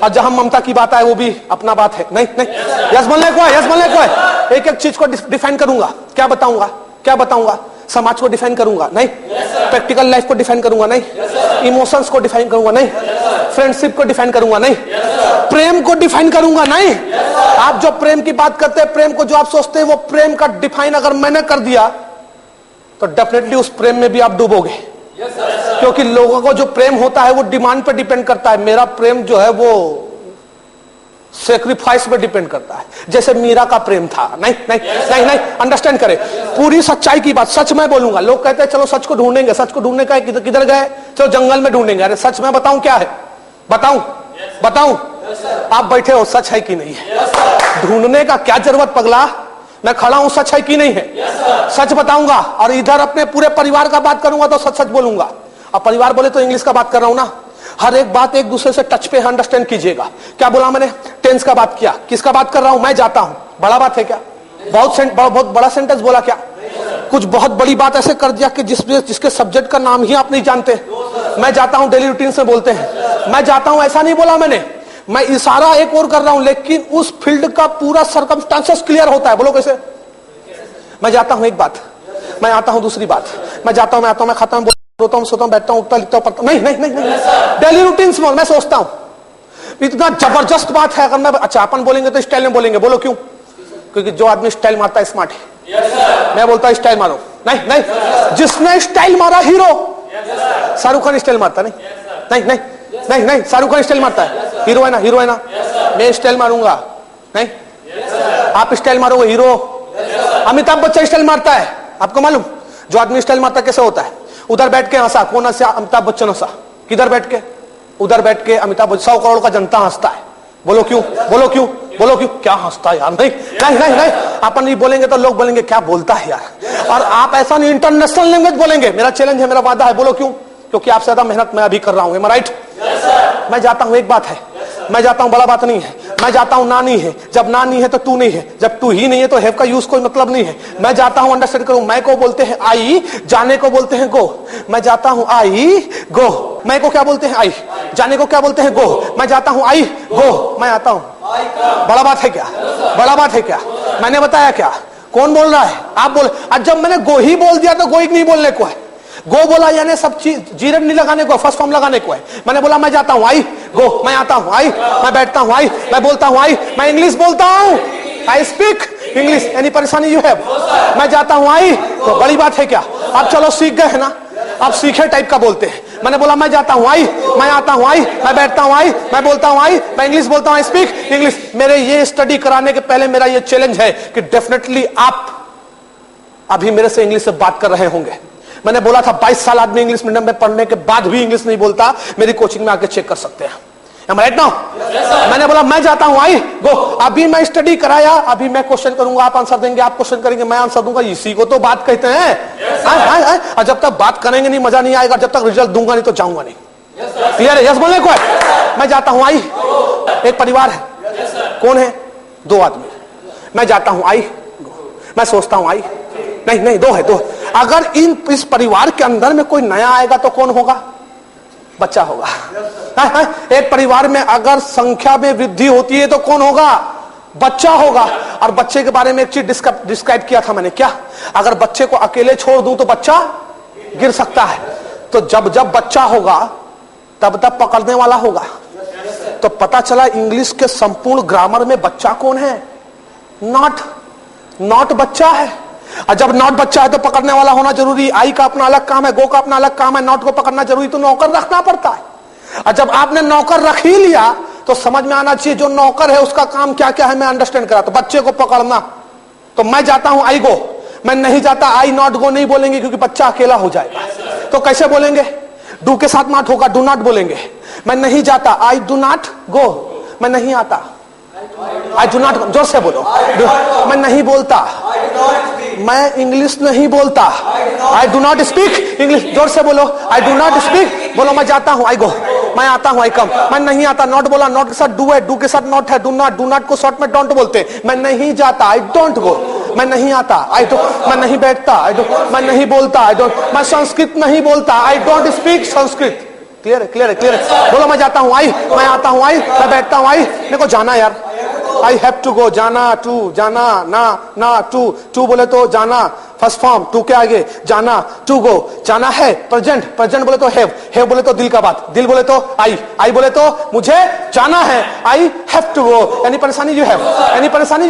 और जहां ममता की बात आए वो भी अपना बात है। नहीं नहीं, यस बोलने को है, यस बोलने को है। एक एक चीज को डिफाइन करूंगा। क्या बताऊंगा? क्या बताऊंगा? समाज को डिफाइन करूंगा नहीं, प्रैक्टिकल लाइफ को डिफाइन करूंगा नहीं, इमोशंस को डिफाइन करूंगा नहीं, फ्रेंडशिप को डिफाइन करूंगा नहीं, प्रेम को डिफाइन करूंगा नहीं। आप जो प्रेम की बात करते हैं, प्रेम को जो आप सोचते हैं, वो प्रेम का डिफाइन अगर मैंने कर दिया तो डेफिनेटली उस प्रेम में भी आप डूबोगे। क्योंकि लोगों को जो प्रेम होता है वो डिमांड पे डिपेंड करता है। मेरा प्रेम जो है वो सेक्रीफाइस पे डिपेंड करता है, जैसे मीरा का प्रेम था। नहीं नहीं नहीं नहीं, अंडरस्टैंड करें, पूरी सच्चाई की बात, सच मैं बोलूंगा। लोग कहते हैं चलो सच को ढूंढेंगे, सच को ढूंढने का किधर किधर गए? चलो जंगल में ढूंढेंगे। अरे सच मैं बताऊं क्या है? बताऊं? बताऊं? आप बैठे हो, सच है कि नहीं है? ढूंढने का क्या जरूरत पगला? मैं खड़ा हूं, सच है कि नहीं है? सच बताऊंगा। और इधर अपने पूरे परिवार का बात करूंगा तो सच सच बोलूंगा। अब परिवार बोले तो इंग्लिश का बात कर रहा हूं ना। हर एक बात एक दूसरे से टच पे, अंडरस्टैंड कीजिएगा। क्या बोला मैंने? टेंस का बात किया। किसका बात कर रहा हूं? मैं जाता हूं। बड़ा बात है क्या? बहुत बड़ा सेंटेंस बोला क्या? कुछ बहुत बड़ी बात ऐसे कर दिया कि जिसके सब्जेक्ट का नाम ही आप नहीं जानते। मैं जाता हूं डेली रूटीन से बोलते हैं। मैं जाता हूं ऐसा नहीं बोला मैंने, मैं इशारा एक और कर रहा हूं, लेकिन उस फील्ड का पूरा सर्कमस्टांसेस क्लियर होता है। बोलो कैसे? मैं जाता हूं एक बात, मैं आता हूं दूसरी बात, मैं जाता हूं, मैं आता हूं, मैं खाता हूं, रोता हूं, सोता हूं, बैठता हूं, उठता लिखता हूं, पढ़ता हूं। नहीं नहीं नहीं नहीं, डेली रूटीन से मैं सोचता हूं। इतना जबरदस्त बात है। अगर मैं अच्छा अपन बोलेंगे तो स्टाइल में बोलेंगे। बोलो क्यों? क्योंकि जो आदमी स्टाइल मारता है स्मार्ट है। मैं बोलता हूं स्टाइल मारो। नहीं नहीं, जिसने स्टाइल मारा हीरो। शाहरुख खान स्टाइल मारता नहीं नहीं नहीं नहीं नहीं, शाहरुख खान स्टाइल मारता है। हीरो है ना, हीरो है ना। मैं स्टाइल मारूंगा नहीं, आप स्टाइल मारोगे। हीरो अमिताभ बच्चन स्टाइल मारता है। आपको मालूम जो आदमी स्टाइल मारता कैसे होता है? उधर बैठ के हंसा। कौन हंसा? अमिताभ बच्चन हंसा। किधर बैठ के? उधर बैठ के अमिताभ बच्चन। 100 करोड़ का जनता हंसता है। बोलो क्यों? बोलो क्यों? बोलो क्यों? क्या हंसता है यार? नहीं नहीं नहीं नहीं, अपन नहीं बोलेंगे तो लोग बोलेंगे क्या बोलता है यार। और आप ऐसा नहीं, इंटरनेशनल लैंग्वेज बोलेंगे। मेरा चैलेंज है, मेरा वादा है। बोलो क्यों? क्योंकि आपसे ज्यादा मेहनत मैं अभी कर रहा हूं। राइट? मैं जाता हूं एक बात है, मैं जाता हूं बड़ा बात नहीं है। मैं जाता हूं ना नहीं है, जब ना नहीं है तो टू नहीं है, जब टू ही नहीं है तो हैव का यूज कोई मतलब नहीं है। मैं जाता हूं, अंडरस्टैंड करूं, मैं को बोलते हैं आई, जाने को बोलते हैं गो। मैं जाता हूं आई गो। मैं को क्या बोलते हैं? आई। जाने को क्या बोलते हैं? गो। मैं जाता हूं आई गो, मैं आता हूं। बड़ा बात है क्या? बड़ा बात है क्या? मैंने बताया क्या? कौन बोल रहा है? आप बोले। आज जब मैंने गो ही बोल दिया तो गोई नहीं बोलने को है। गो बोला यानी सब चीज जीरन नहीं लगाने को, फर्स्ट फॉर्म लगाने को है। मैंने बोला मैं जाता हूं आई गो, मैं आता हूं आई, मैं बैठता हूं आई, मैं बोलता हूं आई, मैं इंग्लिश बोलता हूं, आई स्पीक इंग्लिश। एनी परेशानी यू हैव? मैं जाता हूं आई तो बड़ी बात है क्या? आप चलो सीख गए है ना, आप सीखे टाइप का बोलते हैं। मैंने बोला मैं जाता हूं आई, मैं आता हूं आई, मैं बैठता हूं आई, मैं बोलता हूं आई, मैं इंग्लिश बोलता हूं, आई स्पीक इंग्लिश। मेरे ये स्टडी कराने के पहले मेरा ये चैलेंज है कि डेफिनेटली आप अभी मेरे से इंग्लिश से बात कर रहे होंगे। मैंने बोला था 22 साल आदमी इंग्लिश मीडियम में पढ़ने के बाद भी इंग्लिश नहीं बोलता। मेरी कोचिंग में आके चेक कर सकते हैं। Am I right now? मैंने बोला मैं जाता हूं आई गो। अभी मैं स्टडी कराया, अभी मैं क्वेश्चन करूंगा, आप आंसर देंगे, आप क्वेश्चन करेंगे, मैं आंसर दूंगा। इसी को तो बात कहते हैं। और जब तक बात करेंगे नहीं मजा नहीं आएगा, जब तक रिजल्ट दूंगा नहीं तो जाऊंगा नहीं। क्लियर है? यस बोलने को है। मैं जाता हूं आई, एक परिवार है। कौन है? 2 आदमी। मैं जाता हूं आई गो, मैं सोचता हूं आई, नहीं नहीं 2 है, 2। अगर इस परिवार के अंदर में कोई नया आएगा तो कौन होगा? बच्चा होगा। एक परिवार में अगर संख्या में वृद्धि होती है तो कौन होगा? बच्चा होगा। और बच्चे के बारे में एक चीज डिस्क्राइब किया था मैंने, क्या? अगर बच्चे को अकेले छोड़ दूं तो बच्चा गिर सकता है। तो जब जब बच्चा होगा तब तब पकड़ने वाला होगा। तो पता चला इंग्लिश के संपूर्ण ग्रामर में बच्चा कौन है? नॉट बच्चा है। और जब नॉट बच्चा है तो पकड़ने वाला होना जरूरी। आई का अपना अलग काम है, गो का अपना अलग काम है, नॉट को पकड़ना जरूरी, तो नौकर रखना पड़ता है। और जब आपने नौकर रख ही लिया तो समझ में आना चाहिए जो नौकर है उसका काम क्या क्या है, मैं अंडरस्टैंड करा। तो बच्चे को पकड़ना, तो मैं जाता हूं आई गो, मैं नहीं जाता आई नॉट गो नहीं बोलेंगे क्योंकि बच्चा अकेला हो जाएगा। तो कैसे बोलेंगे? डू के साथ नॉट होगा, डू नॉट बोलेंगे। मैं नहीं जाता, आई डू नॉट गो, मैं नहीं आता, आई डू नॉट, जोर से बोलो। मैं नहीं बोलता, मैं इंग्लिश नहीं बोलता, I do not speak English, जोर से बोलो। आई डू नॉट स्पीक, बोलो मैं जाता हूं, आई गो, मैं आता हूं, आई कम। मैं नहीं आता, नॉट बोला, नॉट के साथ डू है, डू के साथ नॉट है, डू नॉट को शॉर्ट में डोंट बोलते। मैं नहीं जाता, आई डोंट गो, मैं नहीं आता, आई डोंट, मैं नहीं बैठता, आई डोंट, मैं नहीं बोलता, आई डोंट, मैं संस्कृत नहीं बोलता, I don't speak Sanskrit. Clear है, क्लियर है, क्लियर है। बोलो मैं जाता हूं, आई, मैं आता हूं, आई, मैं बैठता हूं, आई, मेरे को जाना यार, आई हैव टू गो, जाना, टू, जाना, ना, टू बोले तो जाना, फर्स्ट फॉर्म, टू के आगे जाना, टू गो, जाना है, प्रेजेंट बोले तो हैव बोले तो दिल का बात, दिल बोले तो आई बोले तो मुझे जाना है, आई हैव टू गो। यानी परेशानी यू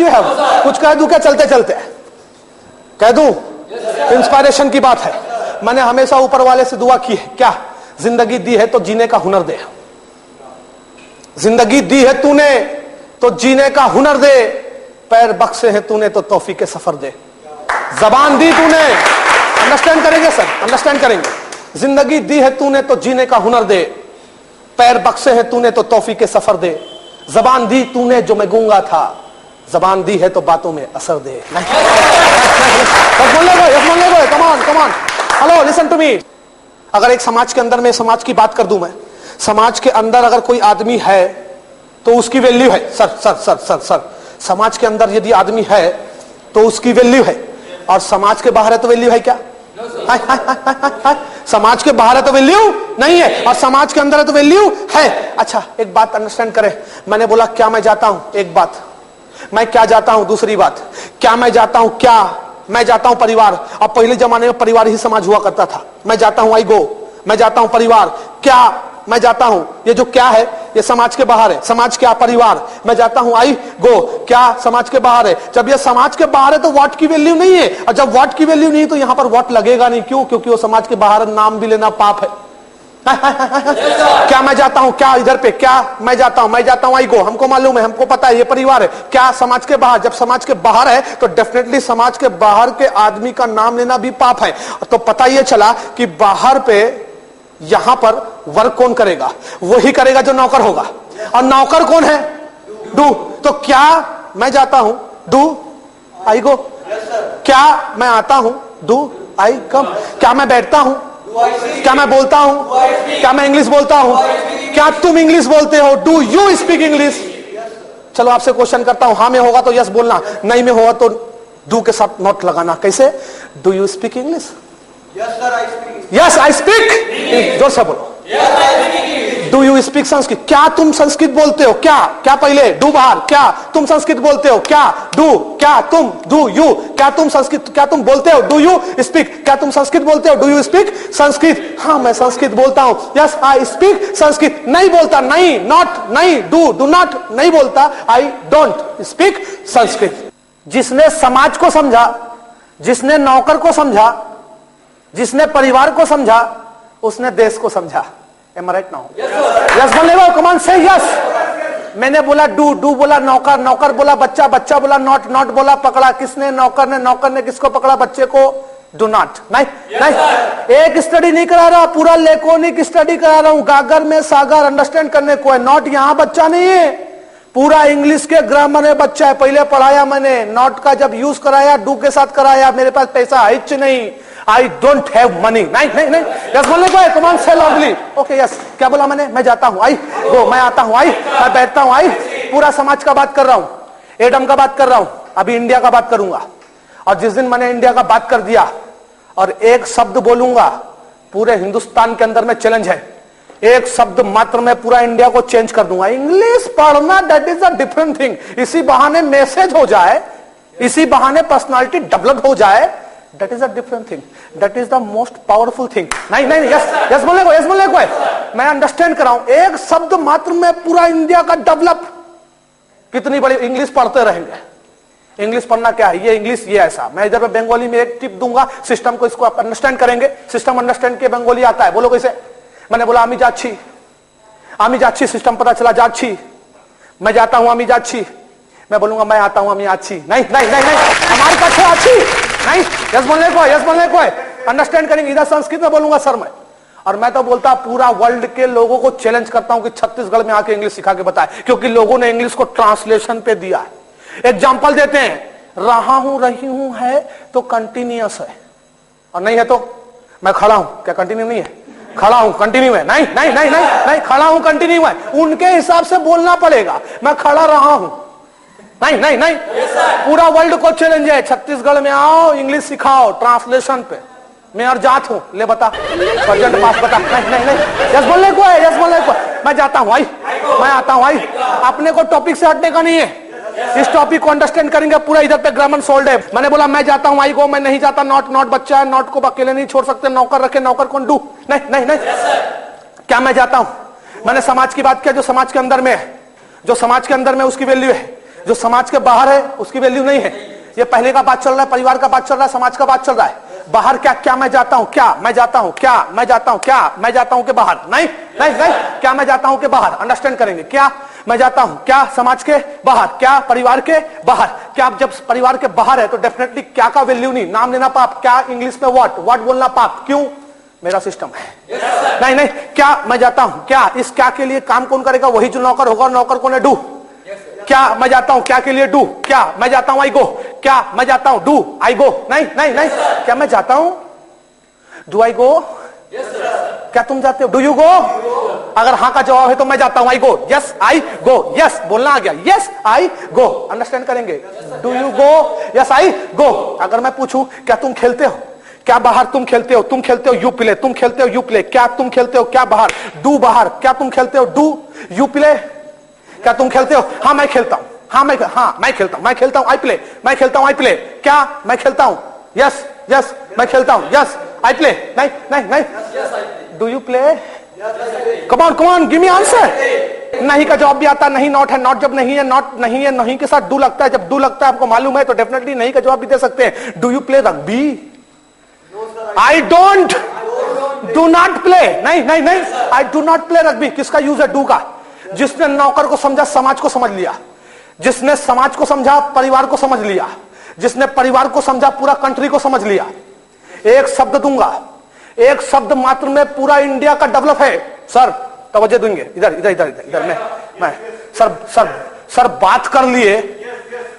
हैव, कुछ कह दूं क्या चलते चलते? कह दूं? इंस्पायरेशन की बात है। मैंने हमेशा ऊपर वाले से दुआ की है, क्या? जिंदगी दी है तो जीने का हुनर दे, जिंदगी दी है तूने तो जीने का हुनर दे, पैर बख्शे हैं तूने तो तौफीक के सफर दे। जबान दी तूने, अंडरस्टैंड करेंगे सर, अंडरस्टैंड करेंगे। जिंदगी दी है तूने तो जीने का हुनर दे, पैर बख्शे हैं तूने तो तौफीक के सफर दे। जबान दी तूने जो मैं गूंगा था, जबान दी है तो बातों में असर दे। कमान, हेलो लिसन टू मी। अगर एक समाज के अंदर, मैं समाज की बात कर दूं, मैं समाज के अंदर अगर कोई आदमी है तो उसकी वैल्यू है। सर समाज के अंदर यदि आदमी है तो उसकी वैल्यू है, और समाज के बाहर है तो वैल्यू है क्या? समाज के बाहर है तो वैल्यू नहीं है, और समाज के अंदर है तो वैल्यू है। अच्छा एक बात अंडरस्टैंड करें, मैंने बोला क्या मैं जाता हूं, एक बात, मैं क्या जाता हूं, दूसरी बात, क्या मैं जाता हूं, क्या मैं जाता हूं परिवार। अब पहले जमाने में परिवार ही समाज हुआ करता था। मैं जाता हूं, आई गो, मैं जाता हूं परिवार, क्या मैं जाता हूं, ये जो क्या है ये समाज के बाहर है। समाज क्या? परिवार। मैं जाता हूं, आई गो, क्या समाज के बाहर है। जब ये समाज के बाहर है तो व्हाट की वैल्यू नहीं है, और जब व्हाट की वैल्यू नहीं तो यहां पर व्हाट लगेगा नहीं। क्यों? क्योंकि वो समाज के बाहर, नाम भी लेना पाप है। क्या मैं जाता हूं, क्या इधर पे, क्या मैं जाता हूं आई गो, हमको मालूम है, हमको पता है ये परिवार है। क्या समाज के बाहर, जब समाज के बाहर है तो डेफिनेटली समाज के बाहर के आदमी का नाम लेना भी पाप है। तो पता ये चला कि बाहर पे, यहां पर वर्क कौन करेगा? वही करेगा जो नौकर होगा, और नौकर कौन है? डू। तो क्या मैं जाता हूं, डू आई गो, क्या मैं आता हूं, डू आई कम, क्या मैं बैठता हूं, क्या मैं बोलता हूं, क्या मैं इंग्लिश बोलता हूं, क्या तुम इंग्लिश बोलते हो, डू यू स्पीक इंग्लिश? चलो आपसे क्वेश्चन करता हूं, हाँ में होगा तो यस बोलना, नहीं में होगा तो डू के साथ नॉट लगाना। कैसे? Do you speak English? Yes I speak. जोर से बोलो। Do you speak Sanskrit? क्या तुम संस्कृत बोलते हो? क्या पहले डू बाहर, क्या तुम संस्कृत बोलते हो? क्या डू, क्या तुम, डू यू, क्या तुम संस्कृत, क्या तुम बोलते हो? Do you speak? क्या तुम संस्कृत बोलते हो? Do you speak Sanskrit? हाँ मैं संस्कृत बोलता हूं, यस आई स्पीक संस्कृत। नहीं बोलता, नहीं, नॉट, नहीं, डू नॉट, नहीं बोलता, आई डोंट स्पीक संस्कृत। जिसने समाज को समझा, जिसने नौकर को समझा, जिसने परिवार को समझा, उसने देश को समझा। Am I right now? Yes बोलेगा, come on say yes। मैंने बोला डू, डू बोला नौकर, नौकर बोला बच्चा, बच्चा बोला नॉट, नॉट बोला पकड़ा। किसने? नौकर ने किसको पकड़ा? बच्चे को। डू नॉट, नहीं। एक स्टडी नहीं करा रहा, पूरा लेकोनिक स्टडी करा रहा हूं, गागर में सागर अंडरस्टैंड करने को है। नॉट यहां बच्चा नहीं है, पूरा इंग्लिश के ग्रामर में बच्चा है। पहले पढ़ाया मैंने, नॉट का जब यूज कराया, डू के साथ कराया। मेरे पास पैसा है नहीं, आई डोंट हैव मनी। नहीं यस बोलने को है, कम ऑन से लाउडली। ओके यस, क्या बोला मैंने? मैं जाता हूं, आई गो, मैं आता हूं, आई, मैं बैठता हूं, आई। पूरा समाज का बात कर रहा हूं, एडम का बात कर रहा हूं, अभी इंडिया का बात करूंगा। और जिस दिन मैंने इंडिया का बात कर दिया और एक शब्द बोलूंगा, पूरे हिंदुस्तान के अंदर में चैलेंज है, एक शब्द मात्र में पूरा इंडिया को चेंज कर दूंगा। इंग्लिश पढ़ना that is a different thing. इसी बहाने मैसेज हो जाए, इसी बहाने पर्सनालिटी डेवलप हो जाए, that is a different thing, that is the most powerful thing. नहीं नहीं, यस यस बोलने को, यस बोलने को है। मैं अंडरस्टैंड कराऊं, एक शब्द मात्र में पूरा इंडिया का डेवलप। कितनी बड़ी इंग्लिश पढ़ते रहेंगे। इंग्लिश पढ़ना क्या है, ये इंग्लिश ये ऐसा। मैं इधर पे बंगाली में एक टिप दूंगा, सिस्टम को इसको आप अंडरस्टैंड करेंगे। सिस्टम अंडरस्टैंड के बंगाली आता है, बोलो कैसे। मैंने बोला आमी जाच्छी, सिस्टम पता चला जाच्छी। मैं जाता हूं आमी जाच्छी, मैं बोलूंगा मैं आता हूं आमी आच्छी। नहीं नहीं नहीं नहीं, हमारे पास है आच्छी। नहीं, यस बोलने को है, यस बोलने को है। अंडरस्टैंड करेंगे। इधर संस्कृत में बोलूंगा सर मैं, और मैं तो बोलता पूरा वर्ल्ड के लोगों को चैलेंज करता हूं कि छत्तीसगढ़ में आके इंग्लिश सिखा के बताए, क्योंकि लोगों ने इंग्लिश को ट्रांसलेशन पे दिया है। एग्जाम्पल देते हैं, रहा हूं रही हूं है तो कंटिन्यूअस है, और नहीं है तो मैं खड़ा हूं, क्या कंटिन्यू नहीं है? खड़ा हूं कंटिन्यू है। नहीं नहीं नहीं नहीं नहीं, खड़ा हूं कंटिन्यू है। उनके हिसाब से बोलना पड़ेगा, मैं खड़ा रहा हूं। नहीं नहीं नहीं, पूरा वर्ल्ड को चैलेंज है, छत्तीसगढ़ में आओ इंग्लिश सिखाओ ट्रांसलेशन पे। मैं और जात हूं, ले बता, प्रेजेंट पास बता। नहीं नहीं नहीं, यस बोलने को है, यस बोलने को। मैं जाता हूं भाई, मैं आता हूं भाई। अपने को टॉपिक से हटने का नहीं है, इस टॉपिक को अंडरस्टैंड करेंगे। पूरा इधर पे ग्रामर सोल्ड है। मैंने बोला मैं जाता हूं आई गो, मैं नहीं जाता नॉट। नॉट बच्चा है, नॉट को अकेले नहीं छोड़ सकते, नौकर रखे, नौकर कौन डू। नहीं नहीं नहीं, क्या मैं जाता हूं। मैंने समाज की बात किया, जो समाज के अंदर में है, जो समाज के अंदर में उसकी वैल्यू है, जो समाज के बाहर है उसकी वैल्यू नहीं है। ये पहले का बात चल रहा है, परिवार का बात चल रहा है, समाज का बात चल रहा है। बाहर क्या, क्या मैं जाता हूं, क्या मैं जाता हूं, क्या मैं जाता हूं, क्या मैं जाता हूं के बाहर। नहीं नहीं नहीं, क्या मैं जाता हूं के बाहर। अंडरस्टैंड करेंगे, क्या मैं जाता हूं, क्या समाज के बाहर, क्या परिवार के बाहर। क्या जब परिवार के बाहर है तो डेफिनेटली क्या का वैल्यू नहीं, नाम लेना पाप। क्या इंग्लिश में व्हाट, व्हाट बोलना पाप। क्यों, मेरा सिस्टम है। नहीं नहीं, क्या मैं जाता हूं, क्या इस क्या के लिए काम कौन करेगा, वही जो नौकर होगा, नौकर कौन है, डू। क्या मैं जाता हूं, क्या के लिए डू। क्या मैं जाता हूं, आई गो। क्या मैं जाता हूं, डू आई गो। नहीं नहीं नहीं, क्या मैं जाता हूं, डू आई गो। क्या तुम जाते हो, डू यू गो। अगर हाँ का जवाब है तो मैं जाता हूं, आई गो, यस आई गो। यस बोलना आ गया, यस आई गो। अंडरस्टैंड करेंगे, do you go, yes I go. अगर मैं पूछूं क्या तुम खेलते हो, क्या बाहर तुम खेलते हो, तुम खेलते हो यू प्ले, तुम खेलते हो यू प्ले। क्या तुम खेलते हो, क्या बाहर, डू बाहर। क्या तुम खेलते हो, डू यू प्ले। क्या तुम खेलते हो, हाँ मैं खेलता हूं, हाँ मैं खेलता हूं, मैं खेलता हूं, आई प्ले, मैं खेलता हूं, आई प्ले। क्या मैं खेलता हूं, यस यस मैं खेलता हूं, यस आई प्ले। नहीं नहीं नहीं, do you play. Come on come on, give me answer. नहीं का जवाब भी आता, नहीं नॉट है, नॉट जब नहीं है, नॉट नहीं है, नहीं के साथ डू लगता है। जब डू लगता है आपको मालूम है तो डेफिनेटली नहीं का जवाब भी दे सकते हैं। Do you play rugby, I don't, do not play. नहीं नहीं नहीं, I do not play rugby. किसका यूज है, डू का। जिसने नौकर को समझा समाज को समझ लिया, जिसने समाज को समझा परिवार को समझ लिया, जिसने परिवार को समझा पूरा कंट्री को समझ लिया। एक शब्द दूंगा, एक शब्द मात्र में पूरा इंडिया का डेवलप है। सर तवज्जो देंगे, इधर इधर इधर इधर मैं सर सर सर बात कर लिए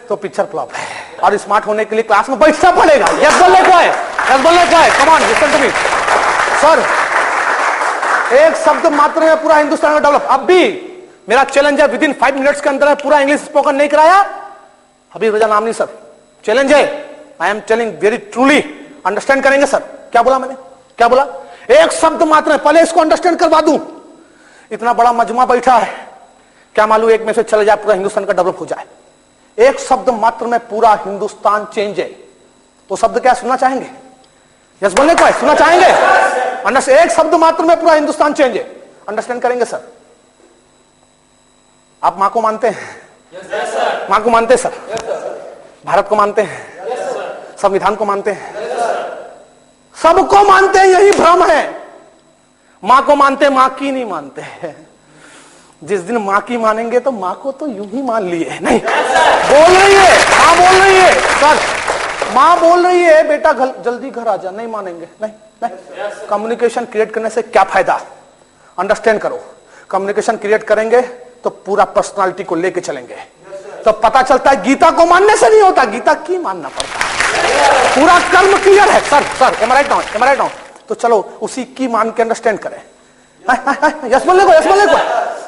तो पिक्चर फ्लॉप है, और स्मार्ट होने के लिए क्लास में बैठना पड़ेगा। यस बोलने को है, यस बोलने को है। Come on listen to me sir, एक शब्द मात्र में पूरा हिंदुस्तान में डेवलप। अब भी मेरा चैलेंज है, विद इन 5 मिनट्स के अंदर पूरा इंग्लिश स्पोकन नहीं कराया हबीब रजा नामनी सर, चैलेंज है। I am telling very truly, understand करेंगे सर। क्या बोला मैंने, क्या बोला, एक शब्द मात्र है, पहले इसको अंडरस्टैंड करवा दूं। इतना बड़ा मजमा बैठा है, क्या मालूम एक में से चले जाए, पूरा हिंदुस्तान का डेवलप हो जाए। एक शब्द मात्र में पूरा हिंदुस्तान चेंज है। तो शब्द क्या सुनना चाहेंगे, यस बोलने को है, सुनना चाहेंगे। अंडरस्टैंड, एक शब्द मात्र में पूरा हिंदुस्तान चेंज है। अंडरस्टैंड करेंगे सर। आप मां को मानते हैं, मां को मानते हैं सर, भारत को मानते हैं, संविधान को मानते हैं, सबको मानते हैं, यही भ्रम है। मां को मानते, मां की नहीं मानते हैं। जिस दिन मां की मानेंगे तो मां को तो यूं ही मान लिए। नहीं बोल रही है, मां बोल रही है सर, मां बोल रही है बेटा जल्दी घर आ जा, नहीं मानेंगे। नहीं नहीं, कम्युनिकेशन क्रिएट करने से क्या फायदा, अंडरस्टैंड करो। कम्युनिकेशन क्रिएट करेंगे तो पूरा पर्सनालिटी को लेके चलेंगे। तो पता चलता है गीता को मानने से नहीं होता, गीता की मानना पड़ता है। पूरा कर्म क्लियर है सर, सर एम आई राइट नाउ, एम आई राइट नाउ। तो चलो उसी की मान के अंडरस्टैंड करें। यस बोलने को, यस बोलने को।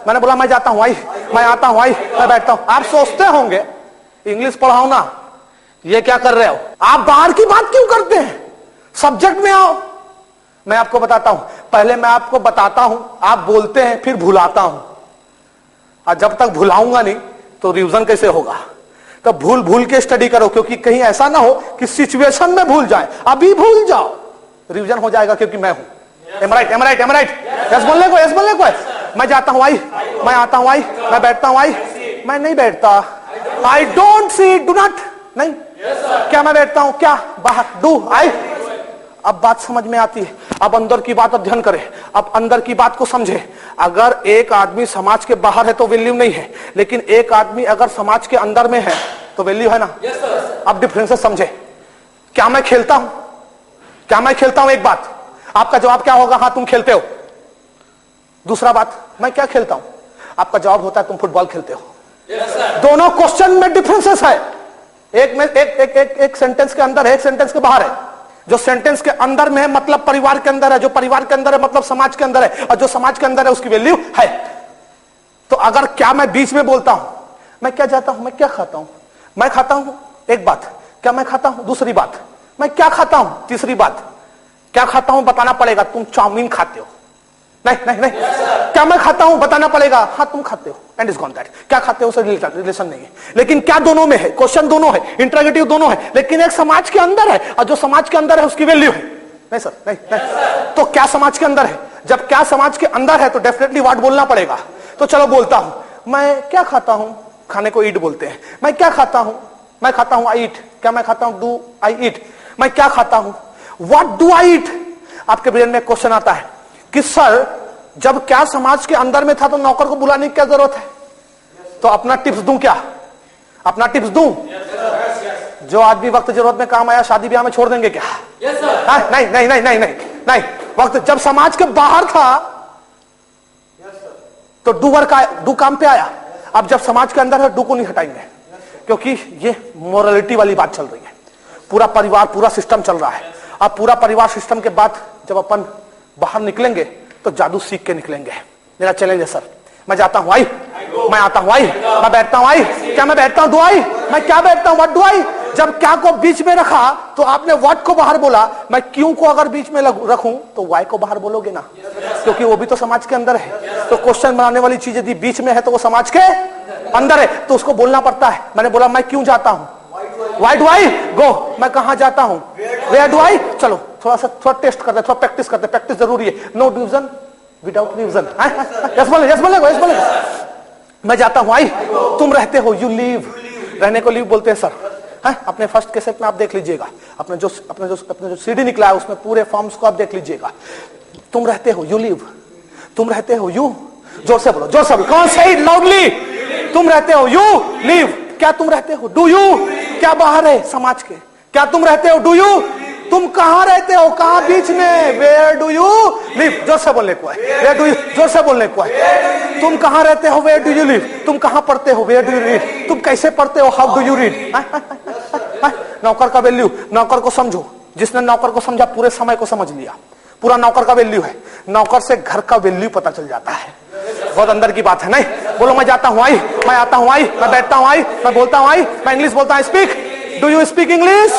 मैंने बोला मैं जाता हूं आई, मैं आता हूं आई, मैं बैठता हूं। आप सोचते होंगे इंग्लिश पढ़ाओ ना, ये क्या कर रहे हो आप, बाहर की बात क्यों करते हैं, सब्जेक्ट में आओ। मैं आपको बताता हूं, पहले मैं आपको बताता हूं, आप बोलते हैं, फिर भुलाता हूं, और जब तक भुलाऊंगा नहीं तो रिवीजन कैसे होगा? तो भूल भूल के स्टडी करो, क्योंकि कहीं ऐसा ना हो कि सिचुएशन में भूल जाए। अभी भूल जाओ, रिवीजन हो जाएगा, क्योंकि मैं हूं। Am right, am right, am right. Yes बोलने को, यस बोलने को है। मैं जाता हूं आई, मैं आता हूं आई, मैं बैठता हूं आई, मैं नहीं बैठता। I don't see, do not, नहीं। क्या मैं बैठता हूं? क्या बाहर, डू, आई। अब बात समझ में आती है। अब अंदर की बात अध्ययन करें, अब अंदर की बात को समझे। अगर एक आदमी समाज के बाहर है तो वैल्यू नहीं है, लेकिन एक आदमी अगर समाज के अंदर में है तो वैल्यू है ना। अब डिफरेंसेस समझे। क्या मैं खेलता हूं? क्या मैं खेलता हूं? एक बात, आपका जवाब क्या होगा? हाँ तुम खेलते हो। दूसरा बात, मैं क्या खेलता हूं? आपका जवाब होता है तुम फुटबॉल खेलते हो। दोनों क्वेश्चन में डिफरेंसेस है। एक में एक सेंटेंस के अंदर है, एक सेंटेंस के बाहर है। जो सेंटेंस के अंदर में है मतलब परिवार के अंदर है, जो परिवार के अंदर है मतलब समाज के अंदर है, और जो समाज के अंदर है उसकी वैल्यू है। तो अगर क्या मैं बीच में बोलता हूं, मैं क्या जाता हूं, मैं क्या खाता हूं? मैं खाता हूं, एक बात। क्या मैं खाता हूं? दूसरी बात। मैं क्या खाता हूं? तीसरी बात। क्या खाता हूं बताना पड़ेगा, तुम चाउमीन खाते हो। नहीं नहीं नहीं। क्या मैं खाता हूं बताना पड़ेगा, हाँ तुम खाते हो, एंड इज गॉन दैट। क्या खाते हो उससे रिलेशन नहीं है। लेकिन क्या दोनों में है? क्वेश्चन दोनों है, इंटरोगेटिव दोनों है, लेकिन एक समाज के अंदर है, और जो समाज के अंदर है उसकी वैल्यू है। नहीं सर, नहीं नहीं। तो क्या समाज के अंदर है? जब क्या समाज के अंदर है तो डेफिनेटली वर्ड बोलना पड़ेगा। तो चलो बोलता हूं, मैं क्या खाता हूं? खाने को ईट बोलते हैं। मैं क्या खाता हूं? मैं खाता हूं, आई ईट। क्या मैं खाता हूं? डू आई ईट। मैं क्या खाता हूं? व्हाट डू आई ईट? आपके ब्रेन में क्वेश्चन आता है कि सर जब क्या समाज के अंदर में था तो नौकर को बुलाने की क्या जरूरत है? तो अपना टिप्स दूं क्या? अपना टिप्स दूं? जो आदमी वक्त जरूरत में काम आया शादी ब्याह में छोड़ देंगे क्या? नहीं नहीं नहीं नहीं नहीं नहीं। वक्त जब समाज के बाहर था तो डू काम पे आया। अब जब समाज के अंदर है डू को नहीं हटाएंगे, क्योंकि ये मोरालिटी वाली बात चल रही है। पूरा परिवार, पूरा सिस्टम चल रहा है। अब पूरा परिवार सिस्टम के बाद जब अपन बाहर निकलेंगे तो जादू सीख के निकलेंगे। मेरा चैलेंज है सर। मैं जाता हूं आई, मैं आता हूं आई, मैं बैठता हूं आई। क्या मैं बैठता हूं? Do I. मैं क्या बैठता हूं? What do I. जब क्या को बीच में रखा तो आपने व्हाट को बाहर बोला। मैं क्यों को अगर बीच में रखूं तो वाई को बाहर बोलोगे ना, क्योंकि वो भी तो समाज के अंदर है। तो क्वेश्चन बनाने वाली चीज यदि बीच में है तो वो समाज के अंदर है, तो उसको बोलना पड़ता है। मैंने बोला मैं क्यों जाता हूं? Why do I go? मैं कहां जाता हूं? Where do I? चलो थोड़ा टेस्ट करते, थोड़ा प्रैक्टिस करते। प्रैक्टिस जरूरी है। No division without revision. Yes बोले, यस बोले, यस बोले। मैं जाता हूं आई, तुम रहते हो, यू लीव। रहने को लीव बोलते हैं सर। अपने फर्स्ट कैसेट में आप देख लीजिएगा, अपने जो सीडी निकला है उसमें पूरे फॉर्म्स को आप देख लीजिएगा। तुम रहते हो, यू लीव। तुम रहते हो, यू। जोर से बोलो, जोर से बोलो। कौन सही? लाउडली। तुम रहते हो, यू लीव। क्या तुम रहते हो? Do you. क्या बाहर है? समाज के। क्या तुम रहते हो? Do you. तुम कहां रहते हो? कहां? बीच में। Where do you live. जोर से बोलने को है। वेयर डू यू, जोर से बोलने को है। तुम कहां रहते हो? Where do you live. तुम कहां पढ़ते हो? Where do you read. तुम कैसे पढ़ते हो? How do you read. नौकर का वैल्यू, नौकर को समझो। जिसने नौकर को समझा पूरे समय को समझ लिया। पूरा नौकर का वैल्यू है। नौकर से घर का वैल्यू पता चल जाता है। बहुत अंदर की बात है। नहीं बोलो मैं जाता हूं आई, मैं आता हूं आई, मैं बैठता हूं आई, मैं बोलता हूं आई, मैं इंग्लिश बोलता हूं। Speak. Do you speak English?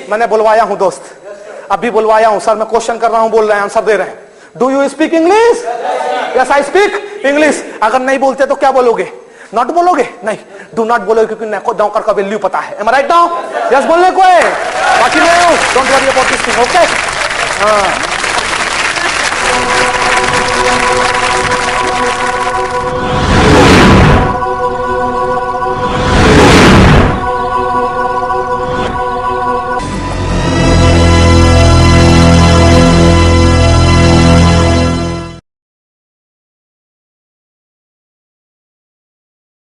मैंने बुलवाया हूं दोस्त, अभी बुलवाया हूं। सर मैं क्वेश्चन कर रहा हूं, बोल रहे हैं, आंसर दे रहे हैं। Do you speak English? Yes I speak English. अगर नहीं बोलते तो क्या बोलोगे? नॉट बोलोगे? नहीं, डू नॉट बोलोगे, क्योंकि नौकर का वैल्यू पता है। एम आई राइट नाउ? यस बोलने को है। बाकी मैं don't worry about this thing. Okay. हाँ